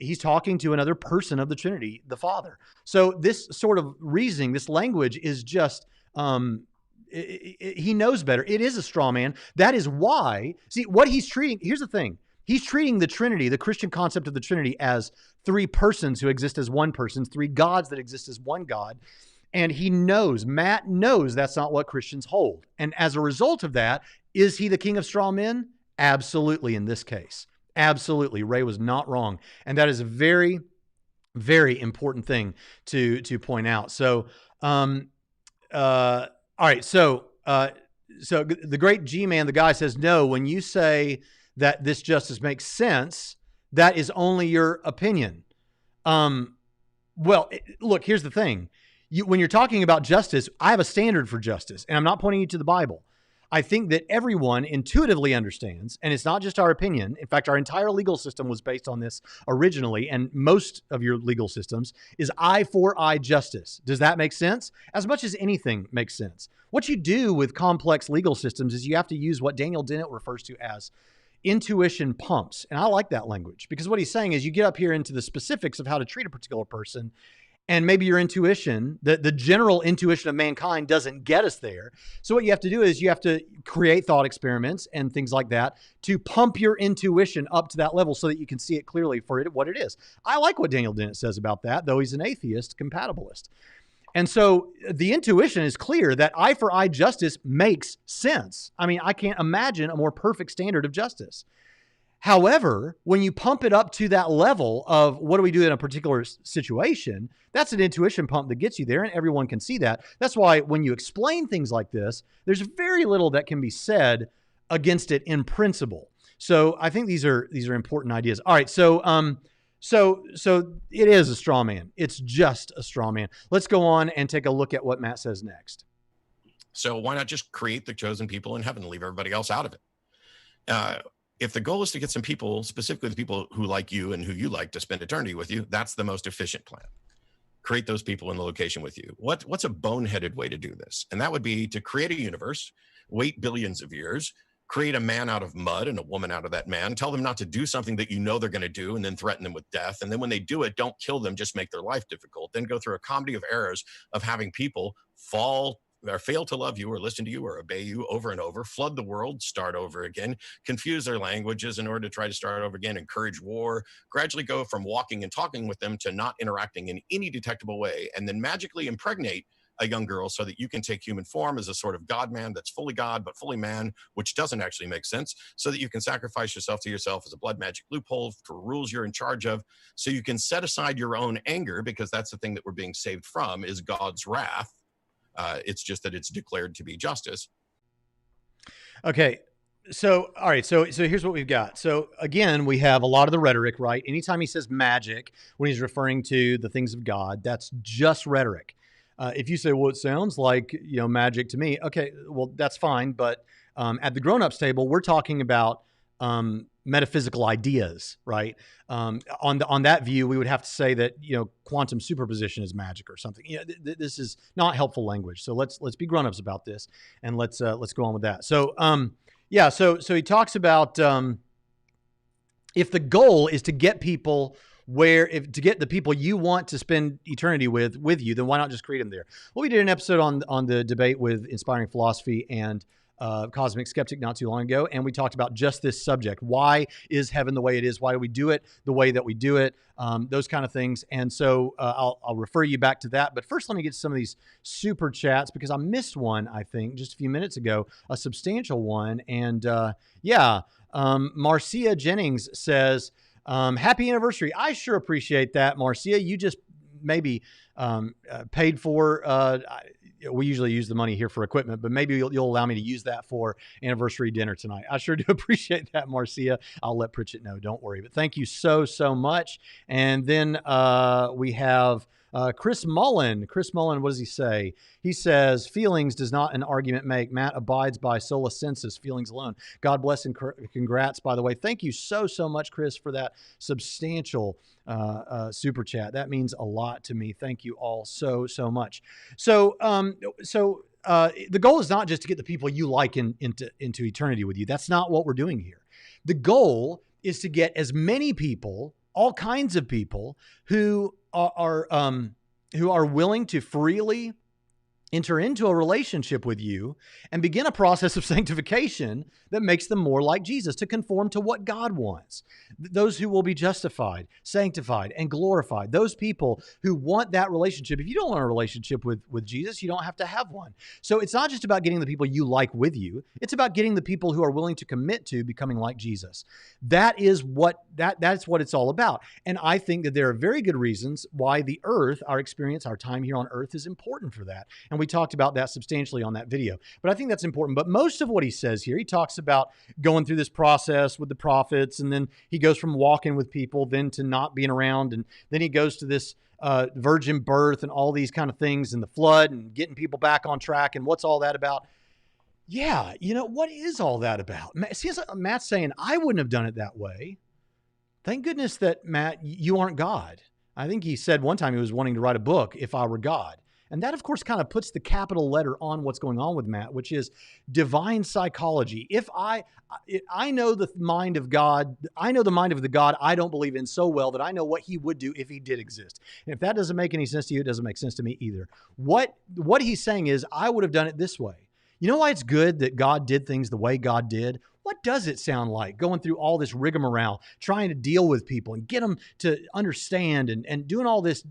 He's talking to another person of the Trinity, the Father. So this sort of reasoning, this language is just, he knows better. It is a straw man. That is why, see, what he's treating, here's the thing. He's treating the Trinity, the Christian concept of the Trinity, as three persons who exist as one person, three gods that exist as one God. And he knows, Matt knows that's not what Christians hold. And as a result of that, is he the king of straw men? Absolutely, in this case. Absolutely. Ray was not wrong. And that is a very, very important thing to point out. So, all right. So the great G-Man, the guy says, no, when you say that this justice makes sense, that is only your opinion. Well, look, here's the thing. When you're talking about justice, I have a standard for justice, and I'm not pointing you to the Bible. I think that everyone intuitively understands, and it's not just our opinion. In fact, our entire legal system was based on this originally, and most of your legal systems is eye for eye justice. Does that make sense? As much as anything makes sense. What you do with complex legal systems is you have to use what Daniel Dennett refers to as intuition pumps. And I like that language because what he's saying is you get up here into the specifics of how to treat a particular person, and maybe your intuition, the general intuition of mankind doesn't get us there. So what you have to do is you have to create thought experiments and things like that to pump your intuition up to that level so that you can see it clearly for what it is. I like what Daniel Dennett says about that, though he's an atheist compatibilist. And so the intuition is clear that eye for eye justice makes sense. I mean, I can't imagine a more perfect standard of justice. However, when you pump it up to that level of what do we do in a particular situation, that's an intuition pump that gets you there, and everyone can see that. That's why when you explain things like this, there's very little that can be said against it in principle. So I think these are important ideas. All right, so it is a straw man. It's just a straw man. Let's go on and take a look at what Matt says next. So why not just create the chosen people in heaven and leave everybody else out of it? If the goal is to get some people, specifically the people who like you and who you like to spend eternity with you, that's the most efficient plan. Create those people in the location with you. What's a boneheaded way to do this? And that would be to create a universe, wait billions of years, create a man out of mud and a woman out of that man, tell them not to do something that you know they're going to do, and then threaten them with death. And then when they do it, don't kill them, just make their life difficult. Then go through a comedy of errors of having people fall or fail to love you or listen to you or obey you over and over, flood the world, start over again, confuse their languages in order to try to start over again, encourage war, gradually go from walking and talking with them to not interacting in any detectable way, and then magically impregnate a young girl so that you can take human form as a sort of God-man that's fully God but fully man, which doesn't actually make sense, so that you can sacrifice yourself to yourself as a blood magic loophole for rules you're in charge of, so you can set aside your own anger, because that's the thing that we're being saved from, is God's wrath. It's just that it's declared to be justice. Okay. So, all right. So here's what we've got. So again, we have a lot of the rhetoric, right? Anytime he says magic, when he's referring to the things of God, that's just rhetoric. If you say, well, it sounds like, magic to me. Okay, well, that's fine. But at the grown-ups table, we're talking about metaphysical ideas, right? On that view, we would have to say that quantum superposition is magic or something. This is not helpful language. So let's be grown-ups about this, and let's go on with that. So so he talks about if the goal is to get people to get the people you want to spend eternity with you, then why not just create them there? Well, we did an episode on the debate with Inspiring Philosophy and Cosmic Skeptic not too long ago, and we talked about just this subject. Why is heaven the way it is? Why do we do it the way that we do it? Those kind of things. And so I'll refer you back to that. But first, let me get to some of these super chats, because I missed one, I think, just a few minutes ago, a substantial one. And Marcia Jennings says, happy anniversary. I sure appreciate that, Marcia. You just maybe paid for we usually use the money here for equipment, but maybe you'll allow me to use that for anniversary dinner tonight. I sure do appreciate that, Marcia. I'll let Pritchett know. Don't worry. But thank you so much. And then we have Chris Mullen, what does he say? He says, feelings does not an argument make. Matt abides by sola sensus, feelings alone. God bless and congrats, by the way. Thank you so much, Chris, for that substantial super chat. That means a lot to me. Thank you all so much. So the goal is not just to get the people you like into eternity with you. That's not what we're doing here. The goal is to get as many people, all kinds of people, who are willing to freely enter into a relationship with you and begin a process of sanctification that makes them more like Jesus, to conform to what God wants. Those who will be justified, sanctified, and glorified. Those people who want that relationship. If you don't want a relationship with Jesus, you don't have to have one. So it's not just about getting the people you like with you. It's about getting the people who are willing to commit to becoming like Jesus. That's what it's all about. And I think that there are very good reasons why the earth, our experience, our time here on earth is important for that. And we talked about that substantially on that video. But I think that's important. But most of what he says here, he talks about going through this process with the prophets, and then he goes from walking with people then to not being around, and then he goes to this virgin birth and all these kind of things, and the flood and getting people back on track. And what's all that about? Yeah, what is all that about? See, Matt's saying, I wouldn't have done it that way. Thank goodness that, Matt, you aren't God. I think he said one time he was wanting to write a book, If I Were God. And that, of course, kind of puts the capital letter on what's going on with Matt, which is divine psychology. If I know the mind of God, I know the mind of the God I don't believe in so well that I know what he would do if he did exist. And if that doesn't make any sense to you, it doesn't make sense to me either. What he's saying is, I would have done it this way. You know why it's good that God did things the way God did? What does it sound like going through all this rigmarole, trying to deal with people and get them to understand and doing all this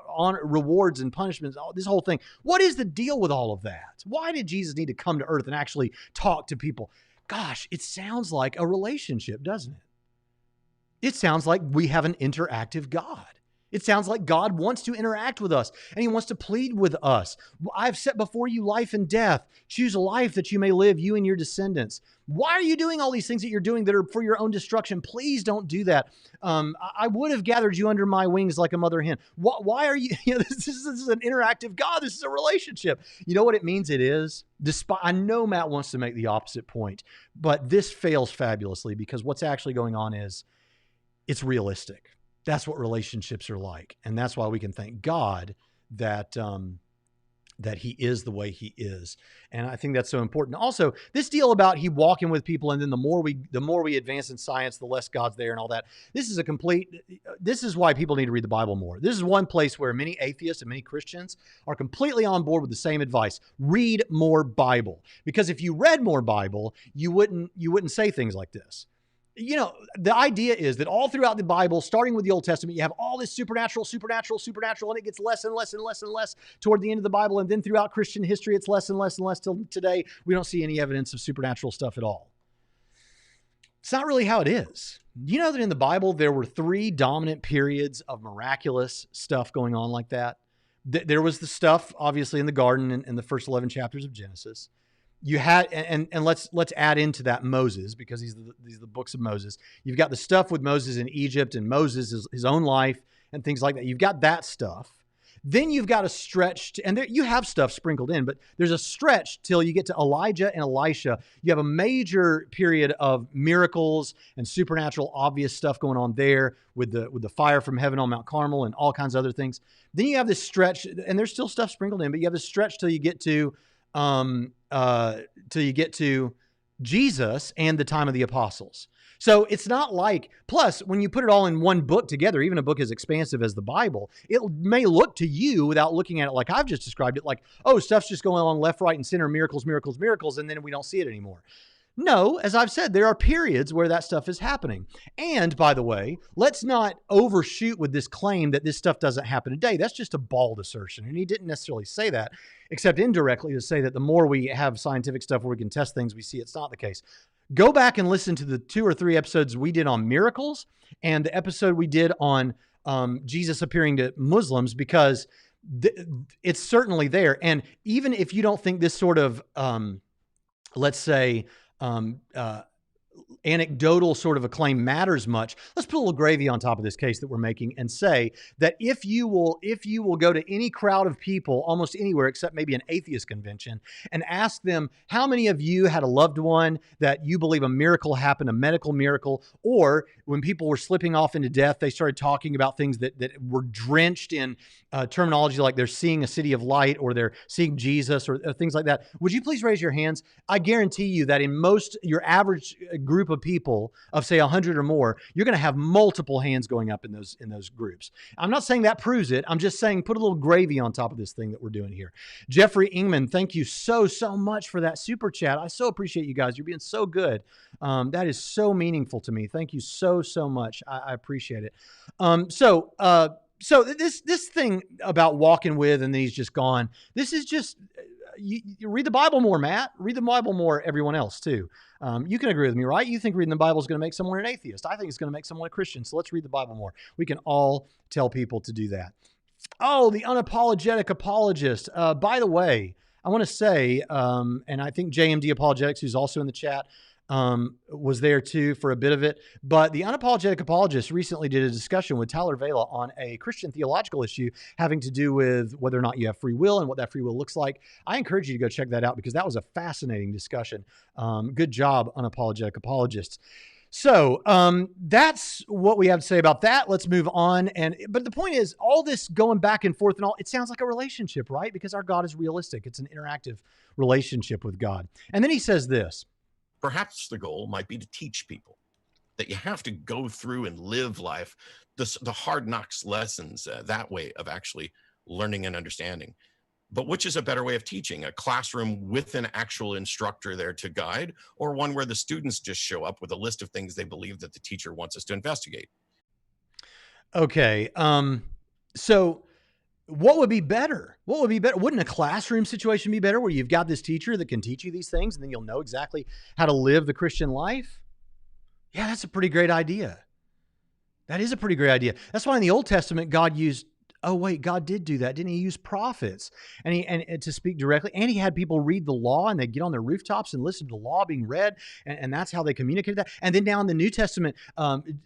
on rewards and punishments, this whole thing? What is the deal with all of that? Why did Jesus need to come to earth and actually talk to people? Gosh, it sounds like a relationship, doesn't it? It sounds like we have an interactive God. It sounds like God wants to interact with us and he wants to plead with us. I've set before you life and death. Choose a life that you may live, you and your descendants. Why are you doing all these things that you're doing that are for your own destruction? Please don't do that. I would have gathered you under my wings like a mother hen. Why are you, this is an interactive God. This is a relationship. You know what it means? It is. I know Matt wants to make the opposite point, but this fails fabulously because what's actually going on is it's realistic. That's what relationships are like. And that's why we can thank God that he is the way he is. And I think that's so important. Also, this deal about he walking with people, and then the more we advance in science, the less God's there and all that. This is why people need to read the Bible more. This is one place where many atheists and many Christians are completely on board with the same advice. Read more Bible. Because if you read more Bible, you wouldn't say things like this. The idea is that all throughout the Bible, starting with the Old Testament, you have all this supernatural, and it gets less and less and less and less toward the end of the Bible. And then throughout Christian history, it's less and less and less till today. We don't see any evidence of supernatural stuff at all. It's not really how it is. You know that in the Bible, there were 3 dominant periods of miraculous stuff going on like that. There was the stuff, obviously, in the garden in the first 11 chapters of Genesis. You had, and let's add into that Moses, because these are the books of Moses. You've got the stuff with Moses in Egypt and Moses, his own life and things like that. You've got that stuff. Then you've got a stretch, and you have stuff sprinkled in, but there's a stretch till you get to Elijah and Elisha. You have a major period of miracles and supernatural, obvious stuff going on there with the fire from heaven on Mount Carmel and all kinds of other things. Then you have this stretch, and there's still stuff sprinkled in, but you have this stretch till you get to Jesus and the time of the apostles. So it's not like, plus when you put it all in one book together, even a book as expansive as the Bible, it may look to you, without looking at it like I've just described it, like, oh, stuff's just going along left, right, and center, miracles, miracles, miracles, and then we don't see it anymore. No, as I've said, there are periods where that stuff is happening. And by the way, let's not overshoot with this claim that this stuff doesn't happen today. That's just a bald assertion. And he didn't necessarily say that, except indirectly to say that the more we have scientific stuff where we can test things, we see it's not the case. Go back and listen to the 2 or 3 episodes we did on miracles and the episode we did on Jesus appearing to Muslims, because it's certainly there. And even if you don't think this sort of, let's say, anecdotal sort of acclaim matters much, let's put a little gravy on top of this case that we're making and say that if you will go to any crowd of people, almost anywhere except maybe an atheist convention, and ask them how many of you had a loved one that you believe a miracle happened, a medical miracle, or when people were slipping off into death, they started talking about things that were drenched in terminology like they're seeing a city of light or they're seeing Jesus or things like that. Would you please raise your hands? I guarantee you that in most, your average group of people of say 100 or more, you're going to have multiple hands going up in those groups. I'm not saying that proves it. I'm just saying put a little gravy on top of this thing that we're doing here. Jeffrey Ingman, thank you so much for that super chat. I so appreciate you guys. You're being so good. That is so meaningful to me. Thank you so much. I appreciate it. So this thing about walking with and then he's just gone, this is just, you read the Bible more, Matt. Read the Bible more, everyone else too. You can agree with me, right? You think reading the Bible is going to make someone an atheist. I think it's going to make someone a Christian. So let's read the Bible more. We can all tell people to do that. Oh, the unapologetic apologist. By the way, I want to say, and I think JMD Apologetics, who's also in the chat, was there too for a bit of it. But the unapologetic apologist recently did a discussion with Tyler Vela on a Christian theological issue having to do with whether or not you have free will and what that free will looks like. I encourage you to go check that out because that was a fascinating discussion. Good job, unapologetic apologists. So that's what we have to say about that. Let's move on. But the point is, all this going back and forth and all, it sounds like a relationship, right? Because our God is realistic. It's an interactive relationship with God. And then he says this. Perhaps the goal might be to teach people that you have to go through and live life, the hard knocks lessons, that way of actually learning and understanding. But which is a better way of teaching? A classroom with an actual instructor there to guide, or one where the students just show up with a list of things they believe that the teacher wants us to investigate? Okay. So what would be better? What would be better? Wouldn't a classroom situation be better where you've got this teacher that can teach you these things and then you'll know exactly how to live the Christian life? Yeah, that's a pretty great idea. That is a pretty great idea. That's why in the Old Testament, God used, God did do that. Didn't he use prophets and to speak directly? And he had people read the law and they'd get on their rooftops and listen to the law being read. And that's how they communicated that. And then now in the New Testament,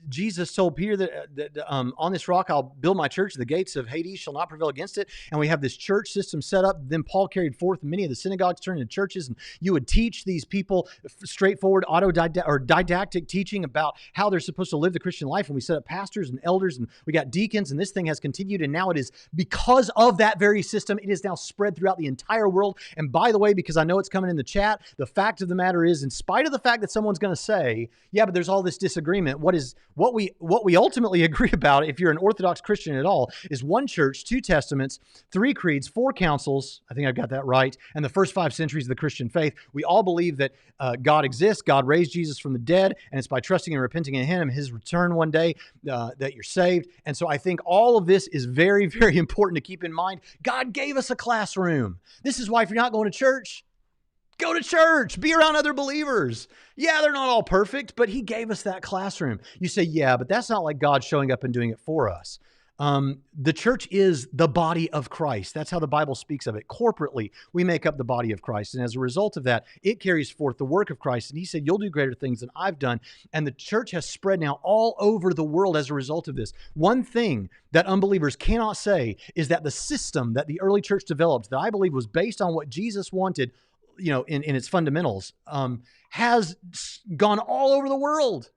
Jesus told Peter that on this rock, I'll build my church. The gates of Hades shall not prevail against it. And we have this church system set up. Then Paul carried forth many of the synagogues turned into churches. And you would teach these people straightforward didactic teaching about how they're supposed to live the Christian life. And we set up pastors and elders and we got deacons. And this thing has continued. And now it is because of that very system, it is now spread throughout the entire world. And by the way, because I know it's coming in the chat, the fact of the matter is, in spite of the fact that someone's going to say, yeah, but there's all this disagreement, what we ultimately agree about, if you're an Orthodox Christian at all, is one church, 2 testaments, 3 creeds, 4 councils. I think I've got that right. And the first 5 centuries of the Christian faith. We all believe that God exists. God raised Jesus from the dead. And it's by trusting and repenting in him, his return one day, that you're saved. And so I think all of this is very, very important to keep in mind. God gave us a classroom. This is why if you're not going to church, go to church, be around other believers. Yeah, they're not all perfect, but he gave us that classroom. You say, yeah, but that's not like God showing up and doing it for us. The church is the body of Christ. That's how the Bible speaks of it. Corporately, we make up the body of Christ. And as a result of that, it carries forth the work of Christ. And he said, you'll do greater things than I've done. And the church has spread now all over the world as a result of this. One thing that unbelievers cannot say is that the system that the early church developed, that I believe was based on what Jesus wanted, in its fundamentals, has gone all over the world,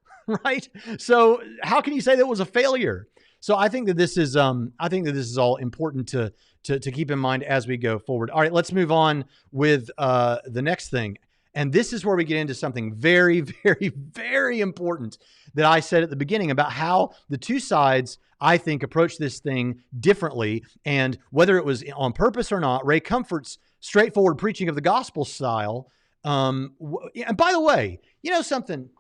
right? So how can you say that was a failure? So I think that this is all important to keep in mind as we go forward. All right, let's move on with the next thing. And this is where we get into something very, very, very important that I said at the beginning about how the two sides, I think, approach this thing differently. And whether it was on purpose or not, Ray Comfort's straightforward preaching of the gospel style. And by the way, you know something?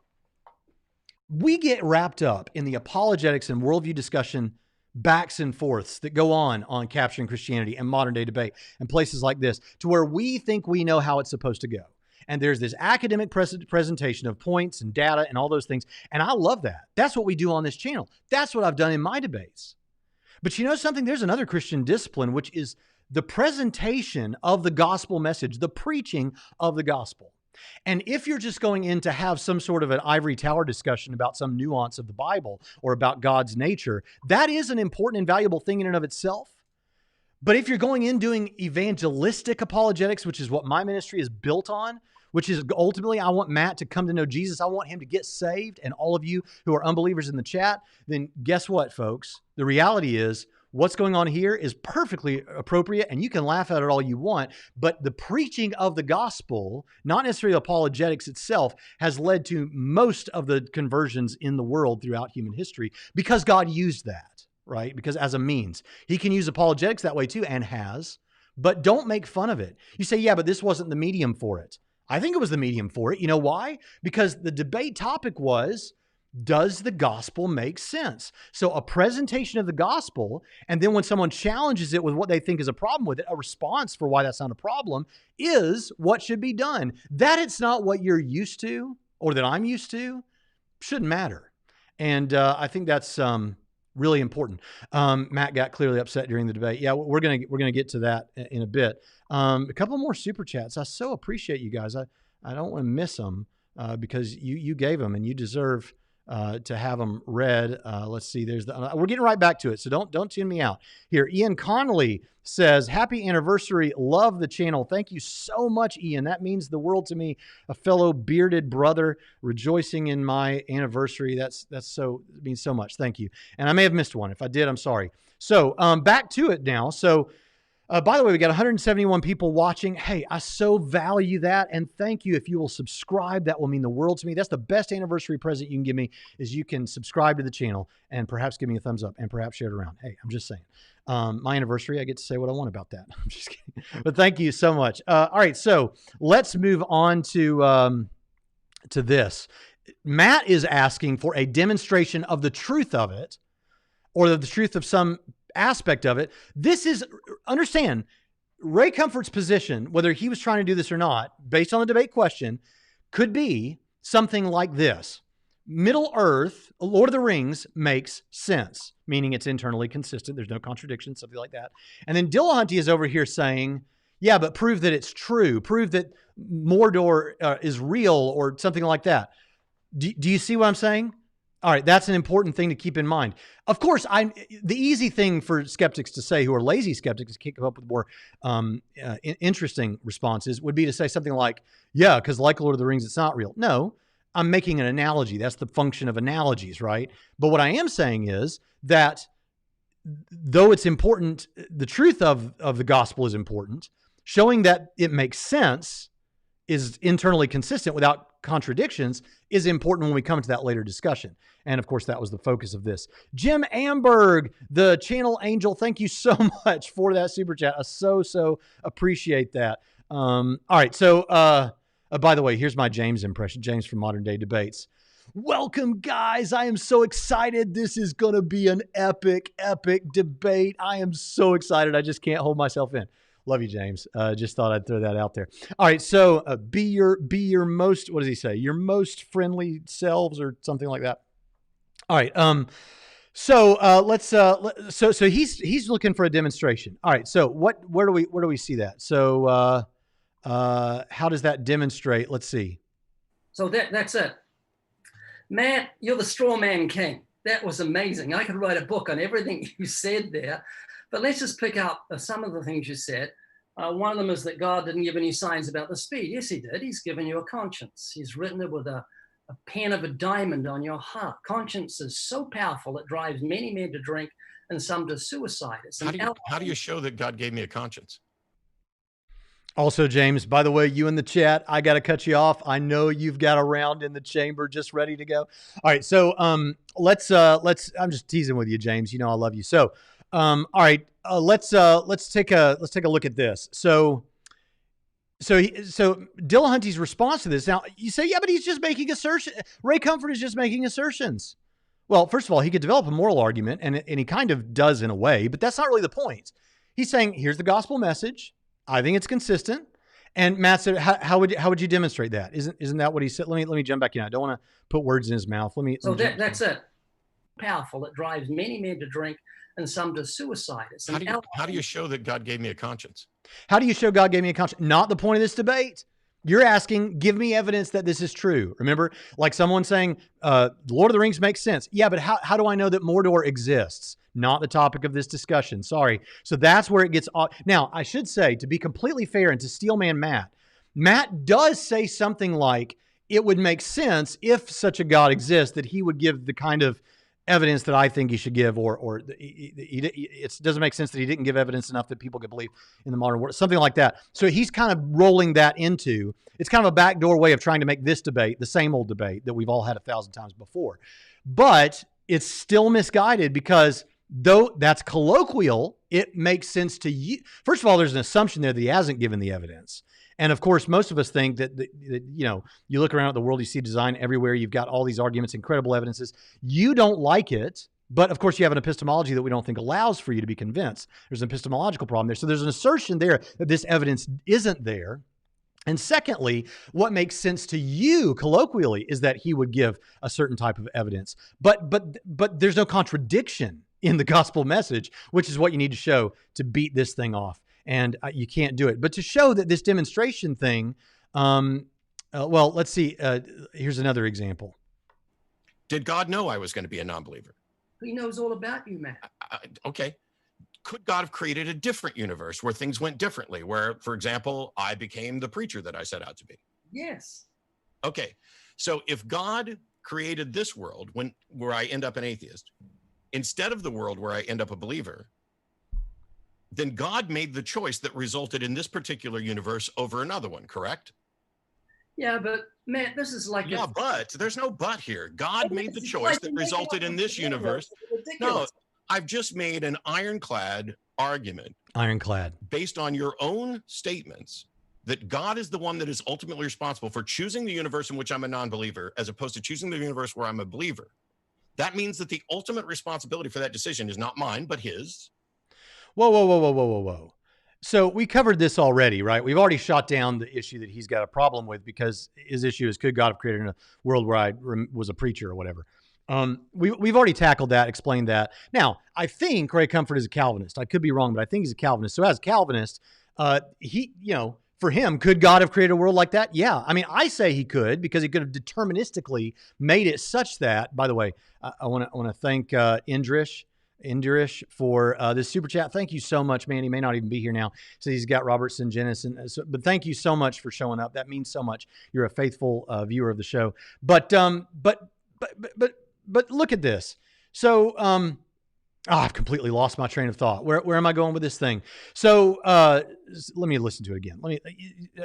We get wrapped up in the apologetics and worldview discussion backs and forths that go on Capturing Christianity and Modern Day Debate and places like this, to where we think we know how it's supposed to go. And there's this academic presentation of points and data and all those things. And I love that. That's what we do on this channel. That's what I've done in my debates. But you know something? There's another Christian discipline, which is the presentation of the gospel message, the preaching of the gospel. And if you're just going in to have some sort of an ivory tower discussion about some nuance of the Bible or about God's nature, that is an important and valuable thing in and of itself. But if you're going in doing evangelistic apologetics, which is what my ministry is built on, which is ultimately, I want Matt to come to know Jesus. I want him to get saved. And all of you who are unbelievers in the chat, then guess what, folks? The reality is what's going on here is perfectly appropriate, and you can laugh at it all you want. But the preaching of the gospel, not necessarily apologetics itself, has led to most of the conversions in the world throughout human history because God used that, right? Because as a means, he can use apologetics that way too, and has, but don't make fun of it. You say, yeah, but this wasn't the medium for it. I think it was the medium for it. You know why? Because the debate topic was, does the gospel make sense? So a presentation of the gospel, and then when someone challenges it with what they think is a problem with it, a response for why that's not a problem is what should be done. That it's not what you're used to or that I'm used to shouldn't matter. And I think that's really important. Matt got clearly upset during the debate. Yeah, we're gonna get to that in a bit. A couple more super chats. I so appreciate you guys. I don't want to miss them because you gave them and you deserve to have them read. Let's see. We're getting right back to it, so don't tune me out here. Ian Connolly says, "Happy anniversary! Love the channel. Thank you so much, Ian. That means the world to me. A fellow bearded brother rejoicing in my anniversary. It means so much. Thank you. And I may have missed one. If I did, I'm sorry. So back to it now. So." By the way, we got 171 people watching. Hey, I so value that. And thank you. If you will subscribe, that will mean the world to me. That's the best anniversary present you can give me is you can subscribe to the channel and perhaps give me a thumbs up and perhaps share it around. Hey, I'm just saying. My anniversary, I get to say what I want about that. I'm just kidding. But thank you so much. All right, so let's move on to this. Matt is asking for a demonstration of the truth of it or the truth of some aspect of it. Understand, Ray Comfort's position, whether he was trying to do this or not, based on the debate question, could be something like this. Middle Earth, Lord of the Rings makes sense, meaning it's internally consistent. There's no contradiction, something like that. And then Dillahunty is over here saying, yeah, but prove that it's true. Prove that Mordor is real or something like that. Do you see what I'm saying? All right, that's an important thing to keep in mind. Of course, the easy thing for skeptics to say, who are lazy skeptics, can't come up with more interesting responses, would be to say something like, yeah, because like Lord of the Rings, it's not real. No, I'm making an analogy. That's the function of analogies, right? But what I am saying is that though it's important, the truth of the gospel is important, showing that it makes sense, is internally consistent without contradictions, is important when we come to that later discussion. And of course, that was the focus of this. Jim Amberg, the channel angel, thank you so much for that super chat. I so appreciate that. All right. So, by the way, here's my James impression. James from Modern Day Debates. Welcome, guys. I am so excited. This is going to be an epic debate. I am so excited. I just can't hold myself in. Love you, James. Just thought I'd throw that out there. All right. So be your most, what does he say? Your most friendly selves or something like that. All right. So he's looking for a demonstration. All right. So where do we see that? So how does that demonstrate? Let's see. So that's it. Matt, you're the straw man king. That was amazing. I could write a book on everything you said there. But let's just pick up some of the things you said. One of them is that God didn't give any signs about the speed. Yes, he did. He's given you a conscience. He's written it with a pen of a diamond on your heart. Conscience is so powerful, it drives many men to drink and some to suicide. How do you show that God gave me a conscience? Also, James, by the way, you in the chat, I got to cut you off. I know you've got a round in the chamber just ready to go. All right. So let's I'm just teasing with you, James. You know I love you. So all right, let's take a look at this. So Dillahunty's response to this. Now you say, yeah, but he's just making assertions. Ray Comfort is just making assertions. Well, first of all, he could develop a moral argument, and he kind of does in a way, but that's not really the point. He's saying, here's the gospel message. I think it's consistent. And Matt said, how would you demonstrate that? Isn't that what he said? Let me jump back in. I don't want to put words in his mouth. That's it. Powerful. It drives many men to drink and some to suicide. How do you show that God gave me a conscience? How do you show God gave me a conscience? Not the point of this debate. You're asking, give me evidence that this is true. Remember, like someone saying, Lord of the Rings makes sense. Yeah, but how do I know that Mordor exists? Not the topic of this discussion. Sorry. So that's where it gets off. Now, I should say, to be completely fair and to Steelman Matt does say something like, it would make sense if such a God exists that he would give the kind of evidence that I think he should give, or it doesn't make sense that he didn't give evidence enough that people could believe in the modern world, something like that. So he's kind of rolling that into, it's kind of a backdoor way of trying to make this debate the same old debate that we've all had 1,000 times before. But it's still misguided because though that's colloquial, it makes sense to you. First of all, there's an assumption there that he hasn't given the evidence. And of course, most of us think that, you look around at the world, you see design everywhere. You've got all these arguments, incredible evidences. You don't like it, but of course you have an epistemology that we don't think allows for you to be convinced. There's an epistemological problem there. So there's an assertion there that this evidence isn't there. And secondly, what makes sense to you colloquially is that he would give a certain type of evidence. But there's no contradiction in the gospel message, which is what you need to show to beat this thing off. And you can't do it. But to show that this demonstration thing, well, let's see. Here's another example. Did God know I was going to be a non-believer? He knows all about you, Matt. Okay. Could God have created a different universe where things went differently? Where, for example, I became the preacher that I set out to be? Yes. Okay. So if God created this world where I end up an atheist, instead of the world where I end up a believer, then God made the choice that resulted in this particular universe over another one, correct? Yeah, but Matt, this is like but there's no but here. God made the choice that resulted in this universe. No, I've just made an ironclad argument. Ironclad. Based on your own statements that God is the one that is ultimately responsible for choosing the universe in which I'm a non-believer, as opposed to choosing the universe where I'm a believer. That means that the ultimate responsibility for that decision is not mine, but his. Whoa. So we covered this already, right? We've already shot down the issue that he's got a problem with because his issue is, could God have created a world where I was a preacher or whatever? We've already tackled that, explained that. Now, I think Ray Comfort is a Calvinist. I could be wrong, but I think he's a Calvinist. So as a Calvinist, for him, could God have created a world like that? Yeah. I mean, I say he could because he could have deterministically made it such that, by the way, I want to thank Indrish for this super chat. Thank you so much, man. He may not even be here now. So he's got Robertson, Jennison. But thank you so much for showing up. That means so much. You're a faithful viewer of the show. But look at this. So I've completely lost my train of thought. Where am I going with this thing? So let me listen to it again.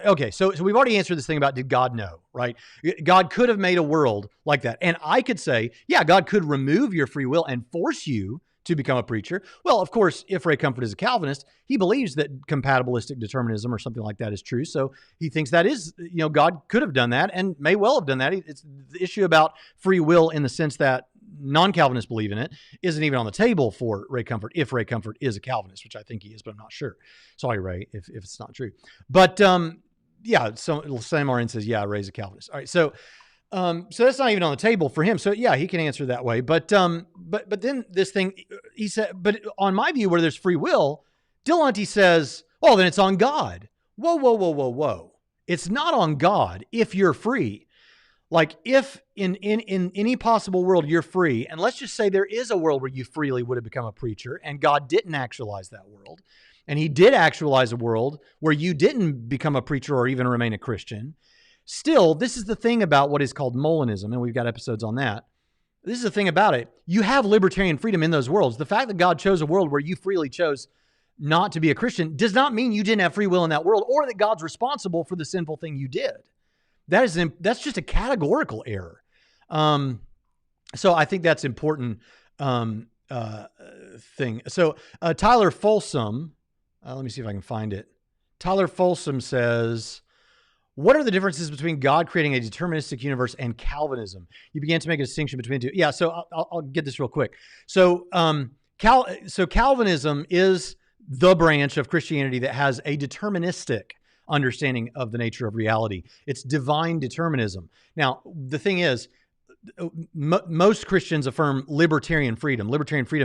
Okay. So we've already answered this thing about, did God know, right? God could have made a world like that. And I could say, yeah, God could remove your free will and force you to become a preacher. Well, of course, if Ray Comfort is a Calvinist, he believes that compatibilistic determinism or something like that is true. So he thinks that is, God could have done that and may well have done that. It's the issue about free will in the sense that non-Calvinists believe in it isn't even on the table for Ray Comfort, if Ray Comfort is a Calvinist, which I think he is, but I'm not sure. Sorry, Ray, if it's not true. But yeah, so Sam Marin says, yeah, Ray's a Calvinist. All right, so that's not even on the table for him. So yeah, he can answer that way. But then this thing, he said, but on my view, where there's free will, Dillahunty says, oh, then it's on God. Whoa. It's not on God if you're free. Like if in any possible world you're free, and let's just say there is a world where you freely would have become a preacher and God didn't actualize that world, and he did actualize a world where you didn't become a preacher or even remain a Christian. Still, this is the thing about what is called Molinism, and we've got episodes on that. This is the thing about it. You have libertarian freedom in those worlds. The fact that God chose a world where you freely chose not to be a Christian does not mean you didn't have free will in that world or that God's responsible for the sinful thing you did. That's just a categorical error. So I think that's important thing. So Tyler Folsom, let me see if I can find it. Tyler Folsom says, what are the differences between God creating a deterministic universe and Calvinism? You began to make a distinction between the two. Yeah, so I'll get this real quick. So Calvinism is the branch of Christianity that has a deterministic understanding of the nature of reality. It's divine determinism. Now, the thing is, most Christians affirm libertarian freedom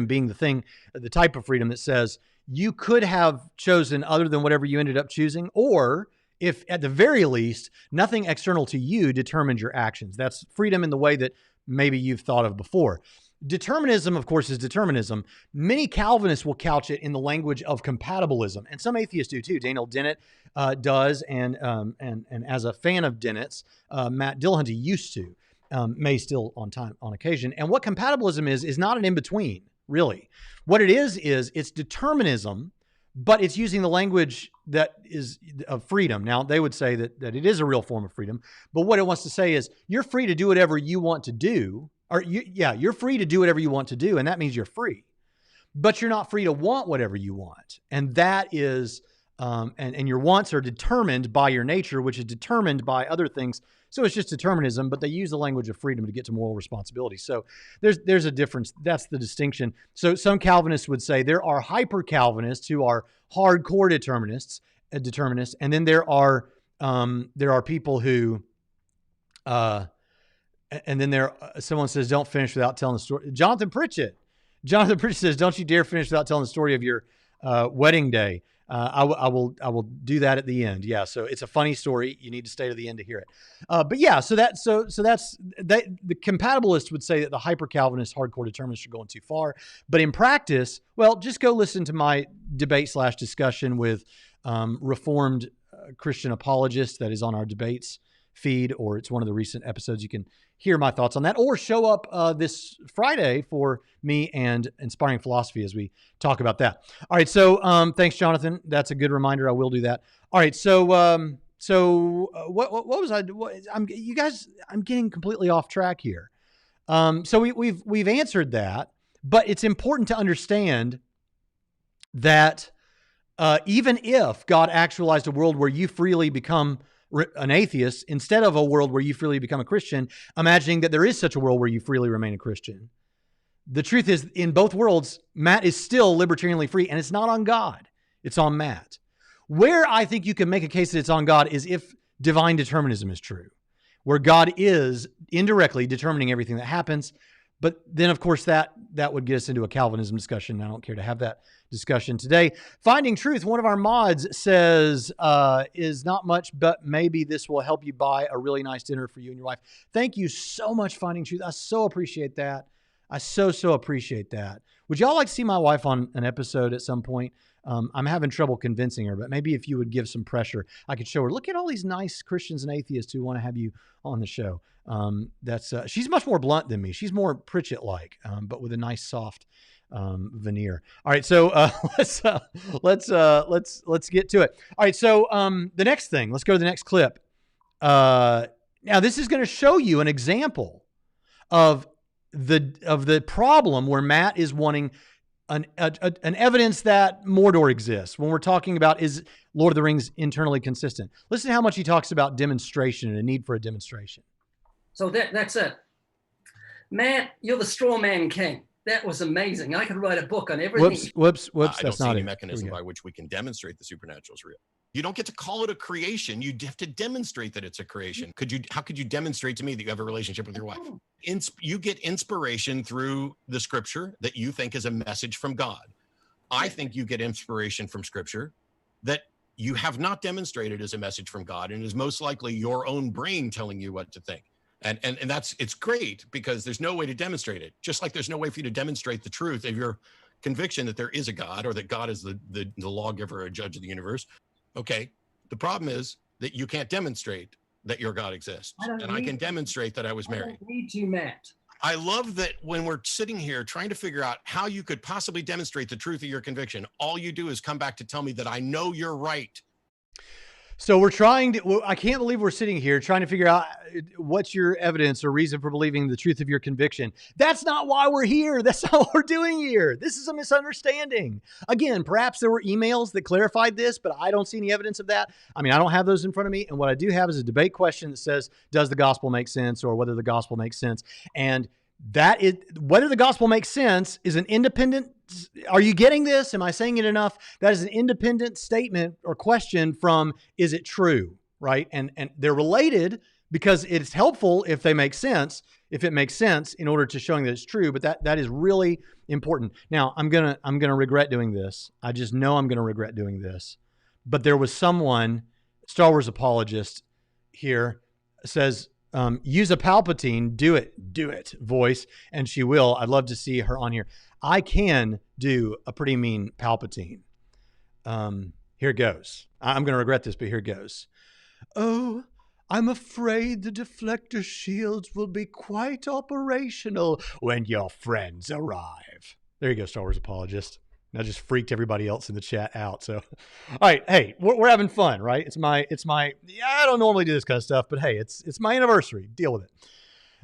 being the type of freedom that says you could have chosen other than whatever you ended up choosing, or if at the very least, nothing external to you determines your actions. That's freedom in the way that maybe you've thought of before. Determinism, of course, is determinism. Many Calvinists will couch it in the language of compatibilism, and some atheists do too. Daniel Dennett does, and as a fan of Dennett's, Matt Dillahunty used to, may still on occasion. And what compatibilism is not an in-between, really. What it is it's determinism, but it's using the language that is of freedom. Now, they would say that it is a real form of freedom, but what it wants to say is you're free to do whatever you want to do. You're free to do whatever you want to do, and that means you're free. But you're not free to want whatever you want. And that is, and your wants are determined by your nature, which is determined by other things. So it's just determinism, but they use the language of freedom to get to moral responsibility. So there's a difference. That's the distinction. So some Calvinists would say there are hyper-Calvinists who are hardcore determinists, and then there are people who, and then someone says, don't finish without telling the story. Jonathan Pritchett says, don't you dare finish without telling the story of your wedding day. I will do that at the end. Yeah. So it's a funny story. You need to stay to the end to hear it. But yeah, so that's the compatibilists would say that the hyper Calvinist hardcore determinists are going too far. But in practice, well, just go listen to my debate/discussion with Reformed Christian apologists that is on our debates feed, or it's one of the recent episodes. You can hear my thoughts on that, or show up this Friday for me and Inspiring Philosophy as we talk about that. All right. So thanks, Jonathan. That's a good reminder. I will do that. All right. So what was I? You guys, I'm getting completely off track here. So we've answered that, but it's important to understand that even if God actualized a world where you freely become an atheist instead of a world where you freely become a Christian, imagining that there is such a world where you freely remain a Christian, the truth is, in both worlds, Matt is still libertarianly free, and it's not on God. It's on Matt. Where I think you can make a case that it's on God is if divine determinism is true, where God is indirectly determining everything that happens. But then, of course, that would get us into a Calvinism discussion. I don't care to have that discussion today. Finding Truth, one of our mods says, is not much, but maybe this will help you buy a really nice dinner for you and your wife. Thank you so much, Finding Truth. I so appreciate that. I so appreciate that. Would y'all like to see my wife on an episode at some point? I'm having trouble convincing her, but maybe if you would give some pressure, I could show her, look at all these nice Christians and atheists who want to have you on the show. She's much more blunt than me. She's more Pritchett-like, but with a nice soft veneer. All right. So let's get to it. All right. So the next thing, let's go to the next clip. Now this is going to show you an example of the problem where Matt is wanting an evidence that Mordor exists when we're talking about, is Lord of the Rings internally consistent? Listen to how much he talks about demonstration and a need for a demonstration. So that's it. Matt, you're the straw man king. That was amazing. I could write a book on everything. Whoops. I That's don't see not any it. mechanism by which we can demonstrate the supernatural is real. You don't get to call it a creation. You have to demonstrate that it's a creation. How could you demonstrate to me that you have a relationship with your wife? You get inspiration through the scripture that you think is a message from God. I think you get inspiration from scripture that you have not demonstrated as a message from God, and is most likely your own brain telling you what to think. And it's great because there's no way to demonstrate it. Just like there's no way for you to demonstrate the truth of your conviction that there is a God, or that God is the lawgiver or judge of the universe. Okay. The problem is that you can't demonstrate that your God exists. I can demonstrate that I was married. I don't need you, Matt. I love that when we're sitting here trying to figure out how you could possibly demonstrate the truth of your conviction, all you do is come back to tell me that I know you're right. So I can't believe we're sitting here trying to figure out what's your evidence or reason for believing the truth of your conviction. That's not why we're here. That's not what we're doing here. This is a misunderstanding. Again, perhaps there were emails that clarified this, but I don't see any evidence of that. I mean, I don't have those in front of me. And what I do have is a debate question that says, does the gospel make sense, or whether the gospel makes sense? And that is, whether the gospel makes sense is an independent. Are you getting this? Am I saying it enough? That is an independent statement or question from, is it true? Right. And they're related because it's helpful if they make sense, if it makes sense in order to showing that it's true. But that is really important. Now I'm going to regret doing this. I just know I'm going to regret doing this. But there was someone Star Wars apologist here says, use a Palpatine, do it voice, and she will. I'd love to see her on here. I can do a pretty mean Palpatine. Here goes. I'm going to regret this, but here goes. Oh, I'm afraid the deflector shields will be quite operational when your friends arrive. There you go, Star Wars apologist. I just freaked everybody else in the chat out. So, all right. Hey, we're having fun, right? It's my, yeah, I don't normally do this kind of stuff, but hey, it's my anniversary. Deal with it.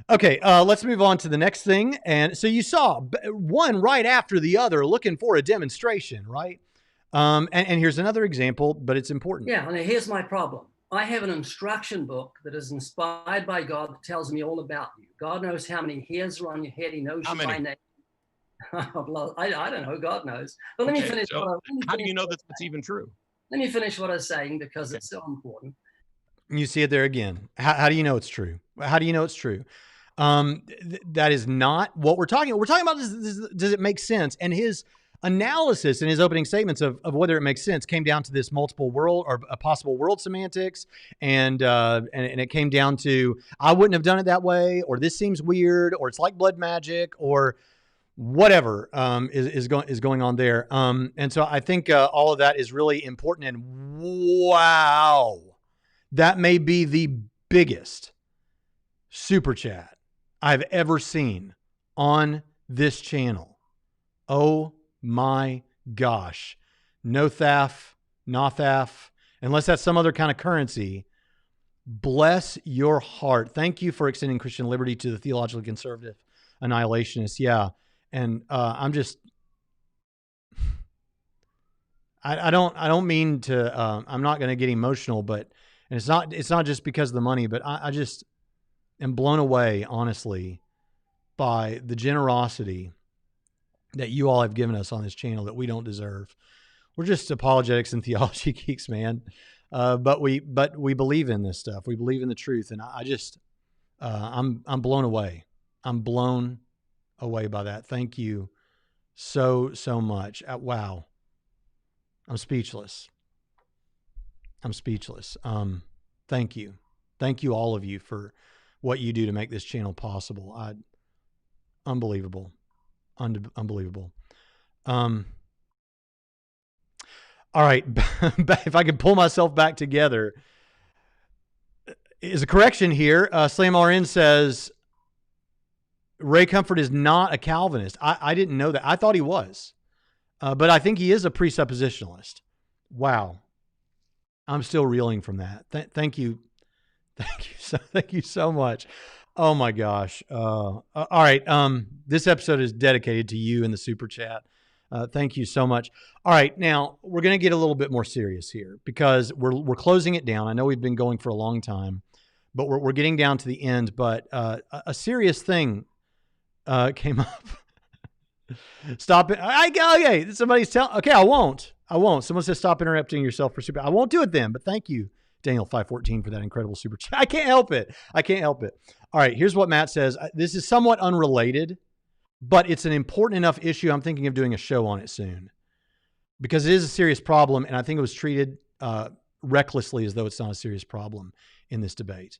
Okay. Let's move on to the next thing. And so you saw one right after the other looking for a demonstration, right? And here's another example, but it's important. Yeah. And here's my problem. I have an instruction book that is inspired by God that tells me all about you. God knows how many hairs are on your head. He knows you by name. I don't know. God knows. But let me finish. So how do you know that that's even true? Let me finish what I was saying because it's so important. You see it there again. How do you know it's true? How do you know it's true? That is not what we're talking about. We're talking about does it make sense? And his analysis in his opening statements of whether it makes sense came down to this multiple world or a possible world semantics. And it came down to, I wouldn't have done it that way, or this seems weird, or it's like blood magic, or whatever is going on there. And so I think all of that is really important. And wow, that may be the biggest super chat I've ever seen on this channel. Oh my gosh. No thaf, nothaf, unless that's some other kind of currency. Bless your heart. Thank you for extending Christian liberty to the theologically conservative annihilationists. Yeah. And I'm just, I don't mean to, I'm not going to get emotional, but, and it's not just because of the money, but I just am blown away, honestly, by the generosity that you all have given us on this channel that we don't deserve. We're just apologetics and theology geeks, man. But we believe in this stuff. We believe in the truth. And I just, I'm blown away. I'm blown away by that. Thank you so much. Wow. I'm speechless. Thank you. Thank you, all of you, for what you do to make this channel possible. Unbelievable. Unbelievable. All right. If I could pull myself back together, is a correction here. Slam RN says Ray Comfort is not a Calvinist. I didn't know that. I thought he was, but I think he is a presuppositionalist. Wow. I'm still reeling from that. Thank you. Thank you so much. Oh my gosh. All right. This episode is dedicated to you in the super chat. Thank you so much. All right. Now we're going to get a little bit more serious here because we're closing it down. I know we've been going for a long time, but we're getting down to the end, but, a serious thing, came up. Stop it. Okay. Somebody's telling, okay. I won't. Someone says, stop interrupting yourself for super. I won't do it then, but thank you, Daniel 514, for that incredible super chat. I can't help it. All right. Here's what Matt says. This is somewhat unrelated, but it's an important enough issue. I'm thinking of doing a show on it soon because it is a serious problem. And I think it was treated recklessly as though it's not a serious problem in this debate.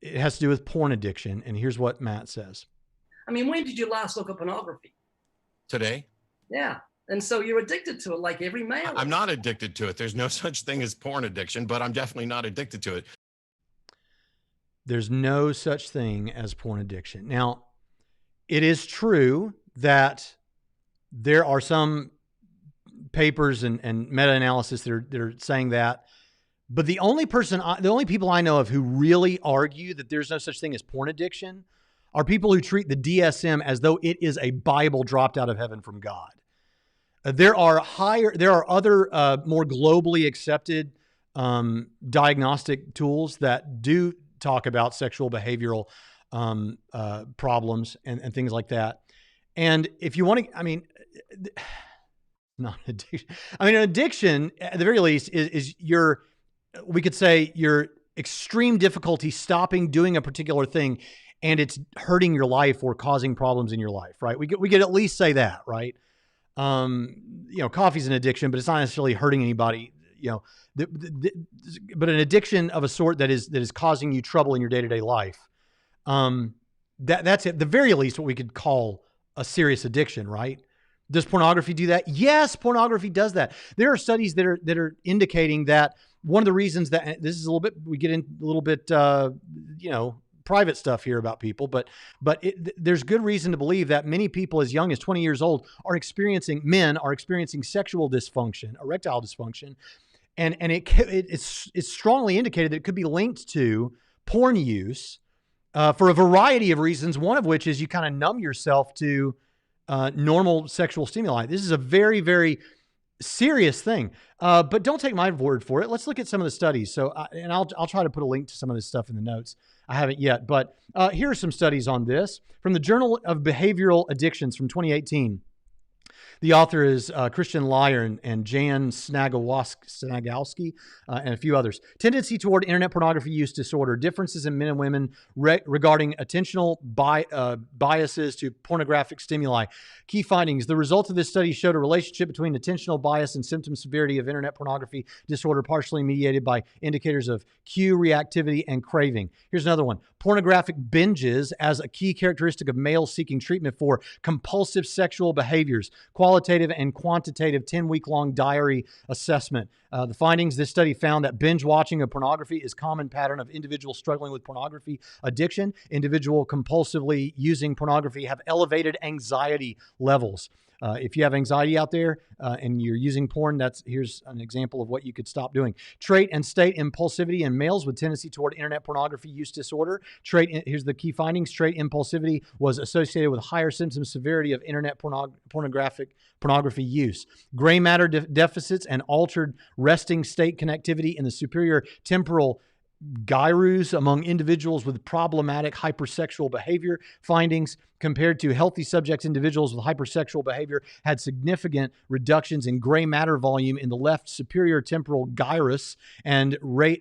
It has to do with porn addiction. And here's what Matt says. I mean, when did you last look at pornography? Today. Yeah. And so you're addicted to it like every male. I'm not addicted to it. There's no such thing as porn addiction, but I'm definitely not addicted to it. There's no such thing as porn addiction. Now, it is true that there are some papers and meta-analysis that are saying that, but the only people I know of who really argue that there's no such thing as porn addiction are people who treat the DSM as though it is a Bible dropped out of heaven from God. There are other more globally accepted diagnostic tools that do talk about sexual behavioral problems and things like that. And if you want to, not addiction. An addiction at the very least is we could say your extreme difficulty stopping doing a particular thing and it's hurting your life or causing problems in your life, right? We could at least say that, right? Coffee's an addiction, but it's not necessarily hurting anybody, but an addiction of a sort that is causing you trouble in your day-to-day life. That's at the very least what we could call a serious addiction, right? Does pornography do that? Yes, pornography does that. There are studies that are indicating that one of the reasons that this is we get into a little bit, private stuff here about people, but there's good reason to believe that many people as young as 20 years old men are experiencing sexual dysfunction, erectile dysfunction, and it's strongly indicated that it could be linked to porn use for a variety of reasons. One of which is you kind of numb yourself to normal sexual stimuli. This is a very, very serious thing, but don't take my word for it. Let's look at some of the studies. So, I'll try to put a link to some of this stuff in the notes. I haven't yet, but here are some studies on this from the Journal of Behavioral Addictions from 2018. The author is Christian Lyer and Jan Snagowski and a few others. Tendency toward internet pornography use disorder, differences in men and women regarding attentional biases to pornographic stimuli. Key findings. The results of this study showed a relationship between attentional bias and symptom severity of internet pornography disorder, partially mediated by indicators of cue, reactivity, and craving. Here's another one. Pornographic binges as a key characteristic of males seeking treatment for compulsive sexual behaviors. Qualitative and quantitative 10-week-long diary assessment. The findings, this study found that binge watching of pornography is a common pattern of individuals struggling with pornography addiction. Individuals compulsively using pornography have elevated anxiety levels. If you have anxiety out there and you're using porn, here's an example of what you could stop doing. Trait and state impulsivity in males with tendency toward internet pornography use disorder. Here's the key findings. Trait impulsivity was associated with higher symptom severity of internet pornography use. Gray matter deficits and altered resting state connectivity in the superior temporal gyrus among individuals with problematic hypersexual behavior. Findings compared to healthy subjects, individuals with hypersexual behavior had significant reductions in gray matter volume in the left superior temporal gyrus and right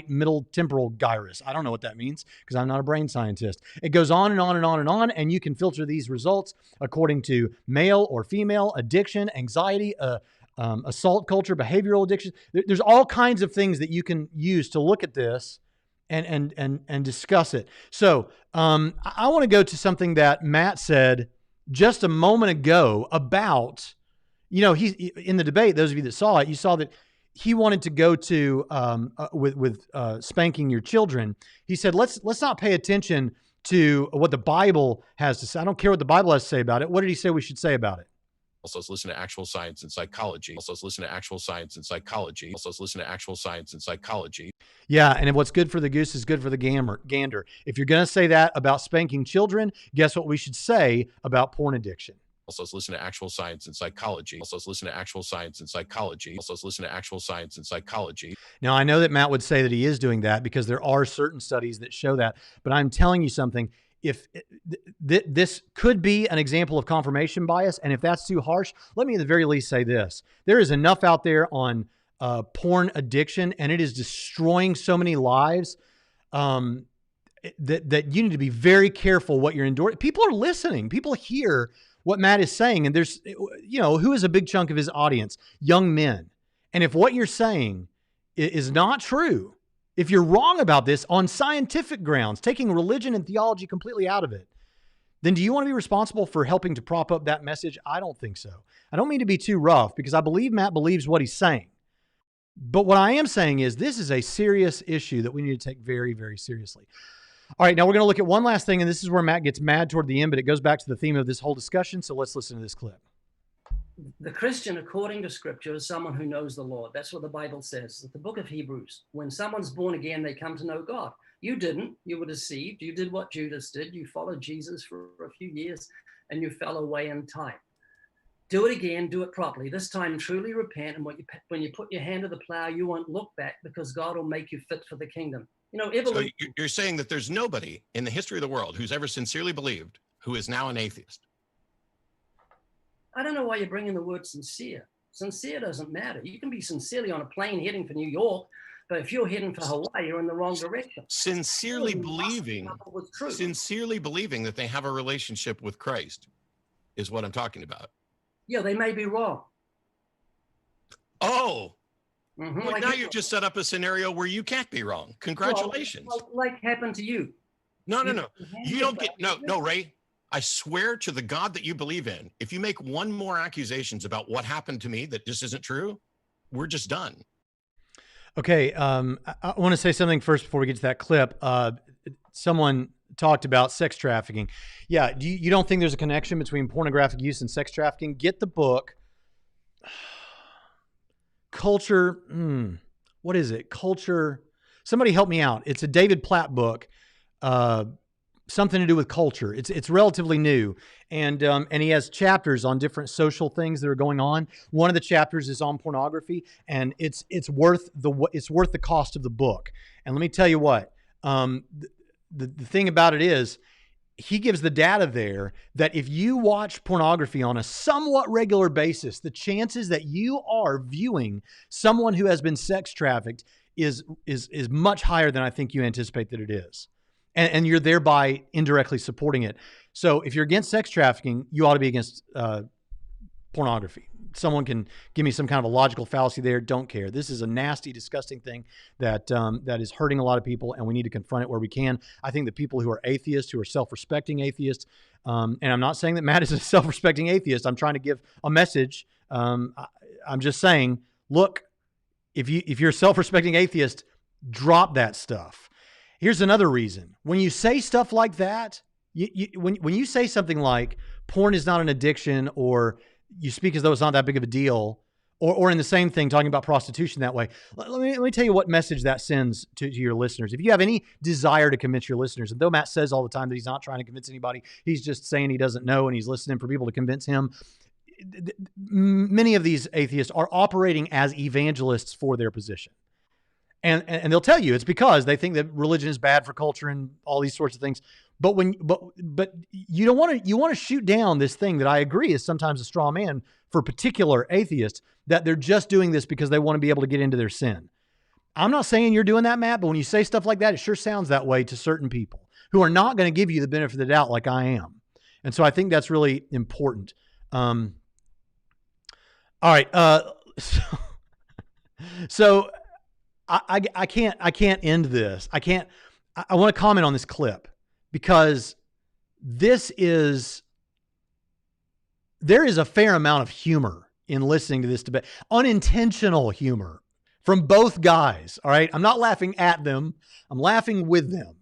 middle temporal gyrus. I don't know what that means because I'm not a brain scientist. It goes on and on and on and on, and you can filter these results according to male or female, addiction, anxiety, assault culture, behavioral addiction. There's all kinds of things that you can use to look at this and discuss it. So I want to go to something that Matt said just a moment ago about, he's in the debate. Those of you that saw it, you saw that he wanted to go to with spanking your children. He said, let's not pay attention to what the Bible has to say. I don't care what the Bible has to say about it. What did he say we should say about it? Also, let's listen to actual science and psychology. Also, let's listen to actual science and psychology. Also, let's listen to actual science and psychology. Yeah, and what's good for the goose is good for the gander. If you're going to say that about spanking children, guess what we should say about porn addiction? Also, let's listen to actual science and psychology. Also, let's listen to actual science and psychology. Also, let's listen to actual science and psychology. Now, I know that Matt would say that he is doing that because there are certain studies that show that, but I'm telling you something. If this could be an example of confirmation bias, and if that's too harsh, let me at the very least say this. There is enough out there on porn addiction, and it is destroying so many lives that you need to be very careful what you're endorsing. People are listening. People hear what Matt is saying, and there's, who is a big chunk of his audience? Young men. And if what you're saying is not true, if you're wrong about this on scientific grounds, taking religion and theology completely out of it, then do you want to be responsible for helping to prop up that message? I don't think so. I don't mean to be too rough because I believe Matt believes what he's saying. But what I am saying is this is a serious issue that we need to take very, very seriously. All right, now we're going to look at one last thing, and this is where Matt gets mad toward the end, but it goes back to the theme of this whole discussion, so let's listen to this clip. The Christian, according to Scripture, is someone who knows the Lord. That's what the Bible says. The book of Hebrews, when someone's born again, they come to know God. You didn't. You were deceived. You did what Judas did. You followed Jesus for a few years, and you fell away in time. Do it again. Do it properly. This time, truly repent. And when you put your hand to the plow, you won't look back because God will make you fit for the kingdom. So you're saying that there's nobody in the history of the world who's ever sincerely believed who is now an atheist? I don't know why you're bringing the word sincere. Sincere doesn't matter. You can be sincerely on a plane heading for New York, but if you're heading for Hawaii, you're in the wrong direction. Sincerely believing that they have a relationship with Christ is what I'm talking about. Yeah, they may be wrong. Oh, Mhm. Well, now you've just set up a scenario where you can't be wrong. Congratulations. Well, like happened to you. No. You don't get, no, Ray. I swear to the God that you believe in, if you make one more accusations about what happened to me that just isn't true, we're just done. Okay. I want to say something first before we get to that clip. Someone talked about sex trafficking. Yeah. You don't think there's a connection between pornographic use and sex trafficking? Get the book. Culture. What is it? Culture. Somebody help me out. It's a David Platt book. Something to do with culture. It's relatively new, and he has chapters on different social things that are going on. One of the chapters is on pornography, and it's worth the cost of the book. And let me tell you what, the thing about it is, he gives the data there that if you watch pornography on a somewhat regular basis, the chances that you are viewing someone who has been sex trafficked is much higher than I think you anticipate that it is. And you're thereby indirectly supporting it. So if you're against sex trafficking, you ought to be against pornography. Someone can give me some kind of a logical fallacy there. Don't care. This is a nasty, disgusting thing that is hurting a lot of people, and we need to confront it where we can. I think that people who are atheists, who are self-respecting atheists, and I'm not saying that Matt is a self-respecting atheist. I'm trying to give a message. I'm just saying, look, if you're a self-respecting atheist, drop that stuff. Here's another reason. When you say stuff like that, when you say something like porn is not an addiction, or you speak as though it's not that big of a deal, or in the same thing, talking about prostitution that way, let me tell you what message that sends to your listeners. If you have any desire to convince your listeners, and though Matt says all the time that he's not trying to convince anybody, he's just saying he doesn't know and he's listening for people to convince him. Many of these atheists are operating as evangelists for their position. And they'll tell you it's because they think that religion is bad for culture and all these sorts of things. But you don't want to, you want to shoot down this thing that I agree is sometimes a straw man for particular atheists, that they're just doing this because they want to be able to get into their sin. I'm not saying you're doing that, Matt, but when you say stuff like that, it sure sounds that way to certain people who are not going to give you the benefit of the doubt like I am. And so I think that's really important. All right. So I can't end this. I want to comment on this clip because there is a fair amount of humor in listening to this debate, unintentional humor from both guys. All right. I'm not laughing at them. I'm laughing with them.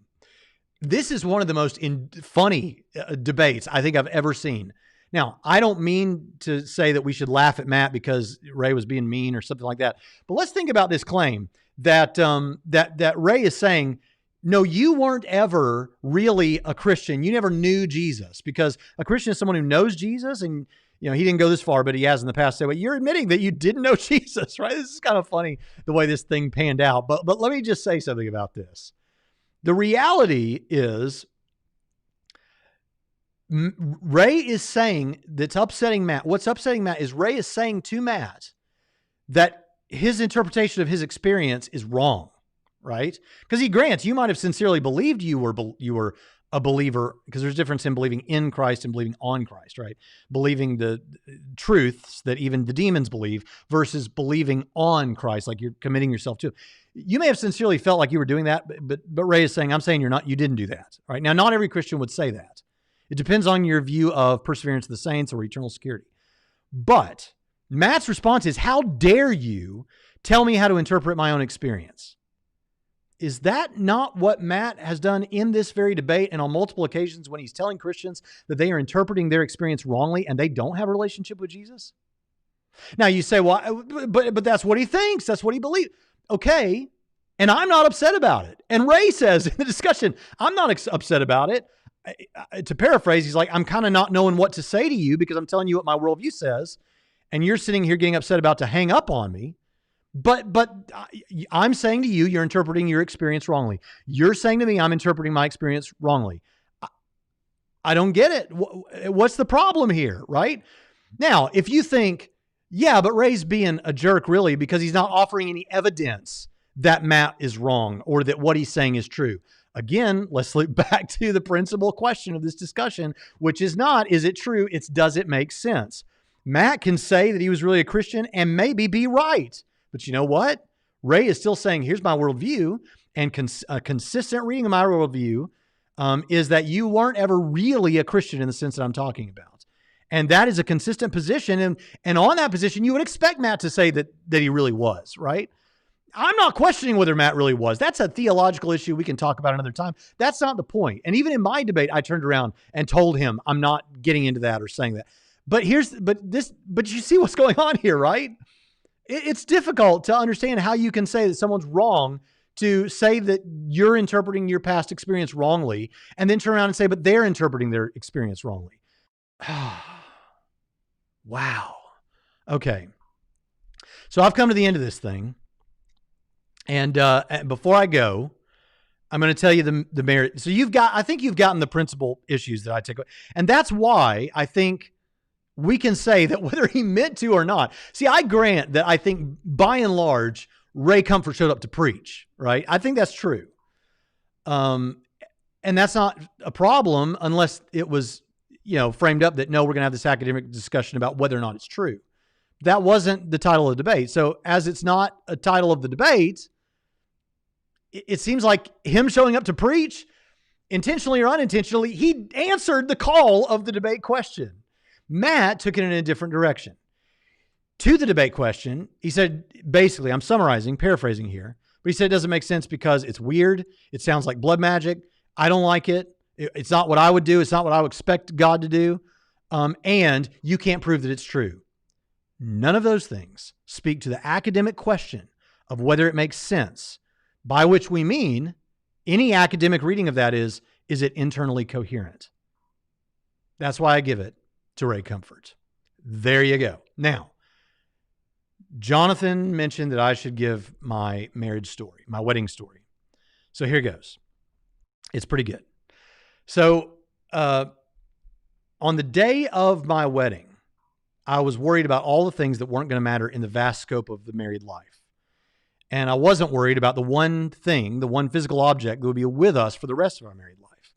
This is one of the most funny debates I think I've ever seen. Now, I don't mean to say that we should laugh at Matt because Ray was being mean or something like that. But let's think about this claim that Ray is saying, no, you weren't ever really a Christian. You never knew Jesus, because a Christian is someone who knows Jesus, and he didn't go this far, but he has in the past. Say, well, you're admitting that you didn't know Jesus, right? This is kind of funny the way this thing panned out. But let me just say something about this. The reality is, Ray is saying that's upsetting Matt. What's upsetting Matt is Ray is saying to Matt that his interpretation of his experience is wrong, right? Because he grants you might have sincerely believed you were a believer, because there's a difference in believing in Christ and believing on Christ, right? Believing the truths that even the demons believe versus believing on Christ, like you're committing yourself to. You may have sincerely felt like you were doing that, but Ray is saying, I'm saying you didn't do that, right? Now, not every Christian would say that. It depends on your view of perseverance of the saints or eternal security. But Matt's response is, how dare you tell me how to interpret my own experience? Is that not what Matt has done in this very debate and on multiple occasions when he's telling Christians that they are interpreting their experience wrongly and they don't have a relationship with Jesus? Now you say, well, but that's what he thinks. That's what he believes. Okay. And I'm not upset about it. And Ray says in the discussion, I'm not upset about it. To paraphrase, he's like, I'm kind of not knowing what to say to you because I'm telling you what my worldview says. And you're sitting here getting upset about to hang up on me. But I'm saying to you, you're interpreting your experience wrongly. You're saying to me, I'm interpreting my experience wrongly. I don't get it. What's the problem here, right? Now, if you think, yeah, but Ray's being a jerk really because he's not offering any evidence that Matt is wrong or that what he's saying is true. Again, let's look back to the principal question of this discussion, which is not, is it true? It's, does it make sense? Matt can say that he was really a Christian and maybe be right, But you know what? Ray is still saying, here's my worldview, and a consistent reading of my worldview is that you weren't ever really a Christian in the sense that I'm talking about. And that is a consistent position. And on that position, you would expect Matt to say that he really was, right? I'm not questioning whether Matt really was. That's a theological issue we can talk about another time. That's not the point. And even in my debate, I turned around and told him I'm not getting into that or saying that. But you see what's going on here, right? It's difficult to understand how you can say that someone's wrong, to say that you're interpreting your past experience wrongly, and then turn around and say, but they're interpreting their experience wrongly. Wow. Okay. So I've come to the end of this thing. And before I go, I'm going to tell you the merit. So I think you've gotten the principal issues that I take away. And that's why I think we can say that whether he meant to or not. See, I grant that I think by and large, Ray Comfort showed up to preach, right? I think that's true. And that's not a problem unless it was, framed up that, no, we're going to have this academic discussion about whether or not it's true. That wasn't the title of the debate. So as it's not a title of the debate, it seems like him showing up to preach, intentionally or unintentionally, he answered the call of the debate question. Matt took it in a different direction. To the debate question, he said, basically, I'm summarizing, paraphrasing here, but he said it doesn't make sense because it's weird. It sounds like blood magic. I don't like it. It's not what I would do. It's not what I would expect God to do. And you can't prove that it's true. None of those things speak to the academic question of whether it makes sense, by which we mean any academic reading of that is it internally coherent? That's why I give it to Ray Comfort. There you go. Now, Jonathan mentioned that I should give my marriage story, my wedding story. So here goes. It's pretty good. So on the day of my wedding, I was worried about all the things that weren't going to matter in the vast scope of the married life. And I wasn't worried about the one thing, the one physical object that would be with us for the rest of our married life.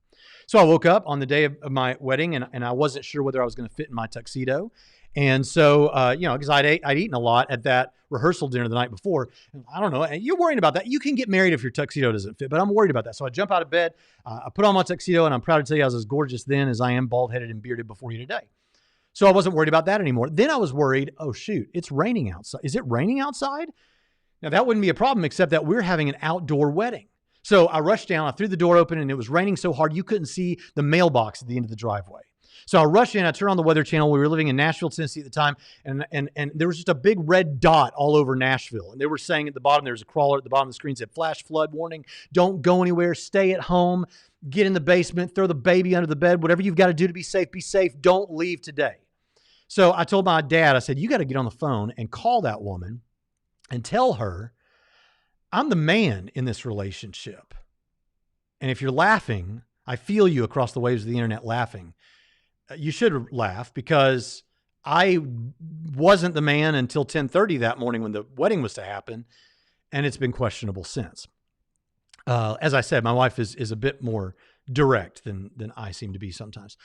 So I woke up on the day of my wedding and I wasn't sure whether I was going to fit in my tuxedo. And so, because I'd eaten a lot at that rehearsal dinner the night before. And I don't know. And you're worried about that. You can get married if your tuxedo doesn't fit, but I'm worried about that. So I jump out of bed, I put on my tuxedo, and I'm proud to tell you I was as gorgeous then as I am bald-headed and bearded before you today. So I wasn't worried about that anymore. Then I was worried, oh shoot, it's raining outside. Is it raining outside? Now that wouldn't be a problem except that we're having an outdoor wedding. So I rushed down, I threw the door open, and it was raining so hard you couldn't see the mailbox at the end of the driveway. So I rushed in, I turned on the Weather Channel. We were living in Nashville, Tennessee at the time, and there was just a big red dot all over Nashville. And they were saying at the bottom, there's a crawler at the bottom of the screen that said, flash flood warning, don't go anywhere, stay at home, get in the basement, throw the baby under the bed, whatever you've got to do to be safe, don't leave today. So I told my dad, I said, you got to get on the phone and call that woman and tell her I'm the man in this relationship. And if you're laughing, I feel you across the waves of the internet laughing. You should laugh because I wasn't the man until 10:30 that morning when the wedding was to happen. And it's been questionable since. As I said, my wife is a bit more direct than I seem to be sometimes.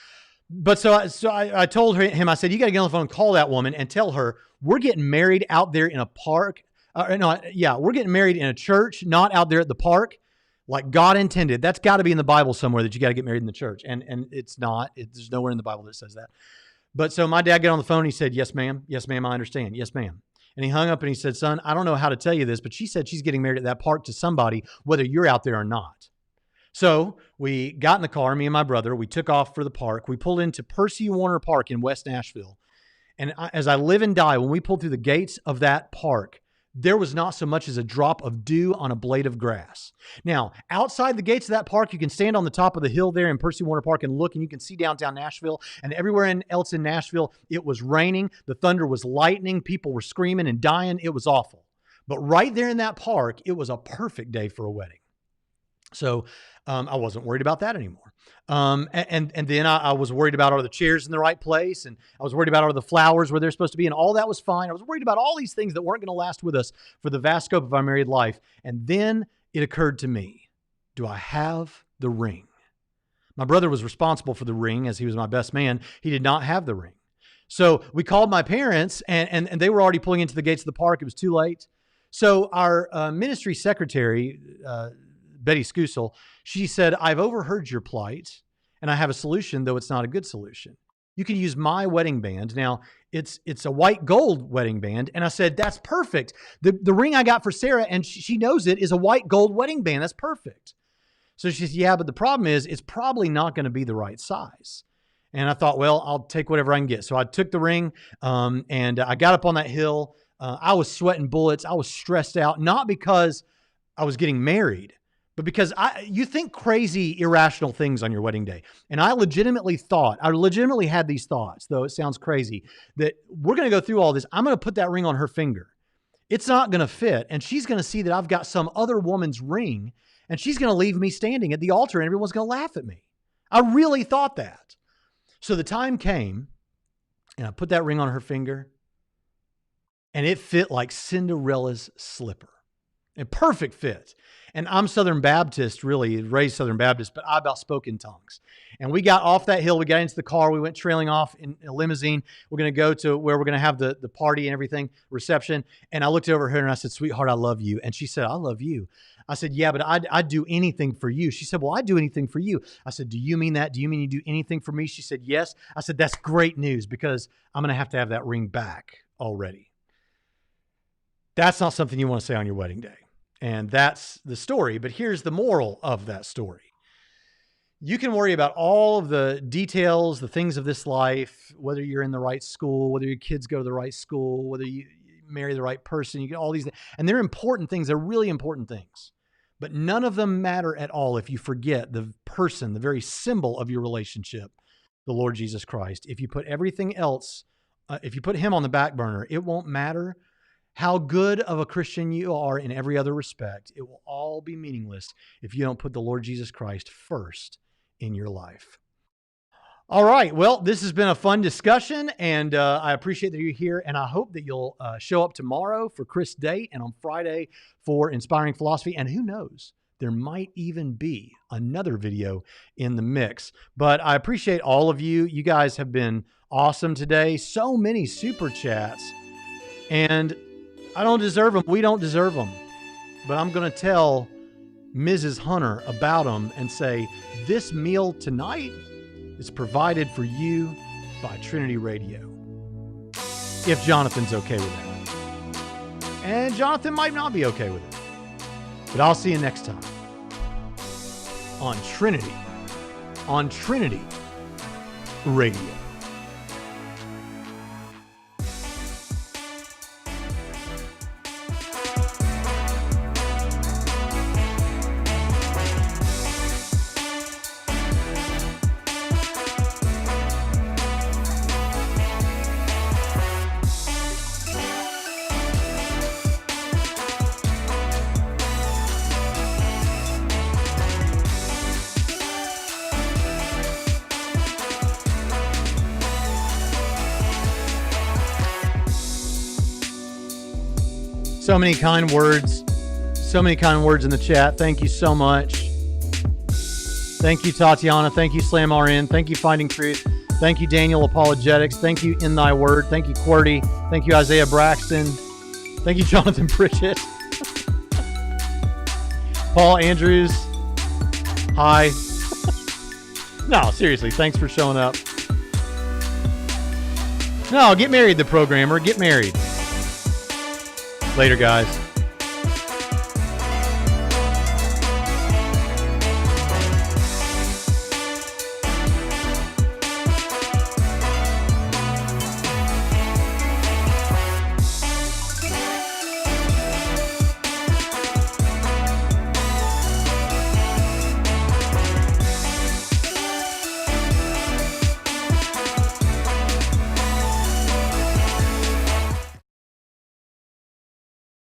But so I told him, I said, you got to get on the phone and call that woman and tell her we're getting married out there in a park. We're getting married in a church, not out there at the park, like God intended. That's got to be in the Bible somewhere that you got to get married in the church. And it's not. There's nowhere in the Bible that says that. But so my dad got on the phone and he said, yes, ma'am. Yes, ma'am. I understand. Yes, ma'am. And he hung up and he said, son, I don't know how to tell you this, but she said she's getting married at that park to somebody, whether you're out there or not. So we got in the car, me and my brother, we took off for the park. We pulled into Percy Warner Park in West Nashville. And as I live and die, when we pulled through the gates of that park, there was not so much as a drop of dew on a blade of grass. Now, outside the gates of that park, you can stand on the top of the hill there in Percy Warner Park and look, and you can see downtown Nashville. And everywhere else in Nashville, it was raining. The thunder was lightning. People were screaming and dying. It was awful. But right there in that park, it was a perfect day for a wedding. So I wasn't worried about that anymore. And then I was worried about, are the chairs in the right place? And I was worried about, are the flowers where they're supposed to be? And all that was fine. I was worried about all these things that weren't going to last with us for the vast scope of our married life. And then it occurred to me, do I have the ring? My brother was responsible for the ring as he was my best man. He did not have the ring. So we called my parents and they were already pulling into the gates of the park. It was too late. So our ministry secretary, Betty Scoosel, she said, I've overheard your plight and I have a solution, though it's not a good solution. You can use my wedding band. Now, it's a white gold wedding band. And I said, that's perfect. The ring I got for Sarah, and she knows it, is a white gold wedding band. That's perfect. So she said, yeah, but the problem is it's probably not going to be the right size. And I thought, well, I'll take whatever I can get. So I took the ring and I got up on that hill. I was sweating bullets. I was stressed out, not because I was getting married, but because you think crazy, irrational things on your wedding day. And I legitimately had these thoughts, though it sounds crazy, that we're going to go through all this. I'm going to put that ring on her finger. It's not going to fit. And she's going to see that I've got some other woman's ring, and she's going to leave me standing at the altar and everyone's going to laugh at me. I really thought that. So the time came and I put that ring on her finger and it fit like Cinderella's slipper. A perfect fit. And I'm Southern Baptist, really raised Southern Baptist, but I about spoke in tongues. And we got off that hill. We got into the car. We went trailing off in a limousine. We're going to go to where we're going to have the party and everything, reception. And I looked over her and I said, sweetheart, I love you. And she said, I love you. I said, yeah, but I'd do anything for you. She said, well, I'd do anything for you. I said, do you mean that? Do you mean you do anything for me? She said, yes. I said, that's great news because I'm going to have that ring back already. That's not something you want to say on your wedding day. And that's the story. But here's the moral of that story. You can worry about all of the details, the things of this life, whether you're in the right school, whether your kids go to the right school, whether you marry the right person, you get all these things. And they're important things. They're really important things. But none of them matter at all if you forget the person, the very symbol of your relationship, the Lord Jesus Christ. If you put everything else, if you put him on the back burner, it won't matter how good of a Christian you are in every other respect. It will all be meaningless if you don't put the Lord Jesus Christ first in your life. All right. Well, this has been a fun discussion, and I appreciate that you're here, and I hope that you'll show up tomorrow for Chris' date and on Friday for Inspiring Philosophy. And who knows, there might even be another video in the mix. But I appreciate all of you. You guys have been awesome today. So many super chats, and I don't deserve them. We don't deserve them. But I'm going to tell Mrs. Hunter about them and say, this meal tonight is provided for you by Trinity Radio. If Jonathan's okay with that. And Jonathan might not be okay with it. But I'll see you next time on Trinity Radio. So many kind words in the chat. Thank you so much. Thank you, Tatiana. Thank you, Slam RN. Thank you, Finding Truth. Thank you, Daniel Apologetics. Thank you, In Thy Word. Thank you, QWERTY. Thank you, Isaiah Braxton. Thank you, Jonathan Pritchett. Paul Andrews. Hi. No, seriously, thanks for showing up. No, get married, the programmer. Get married. Later, guys.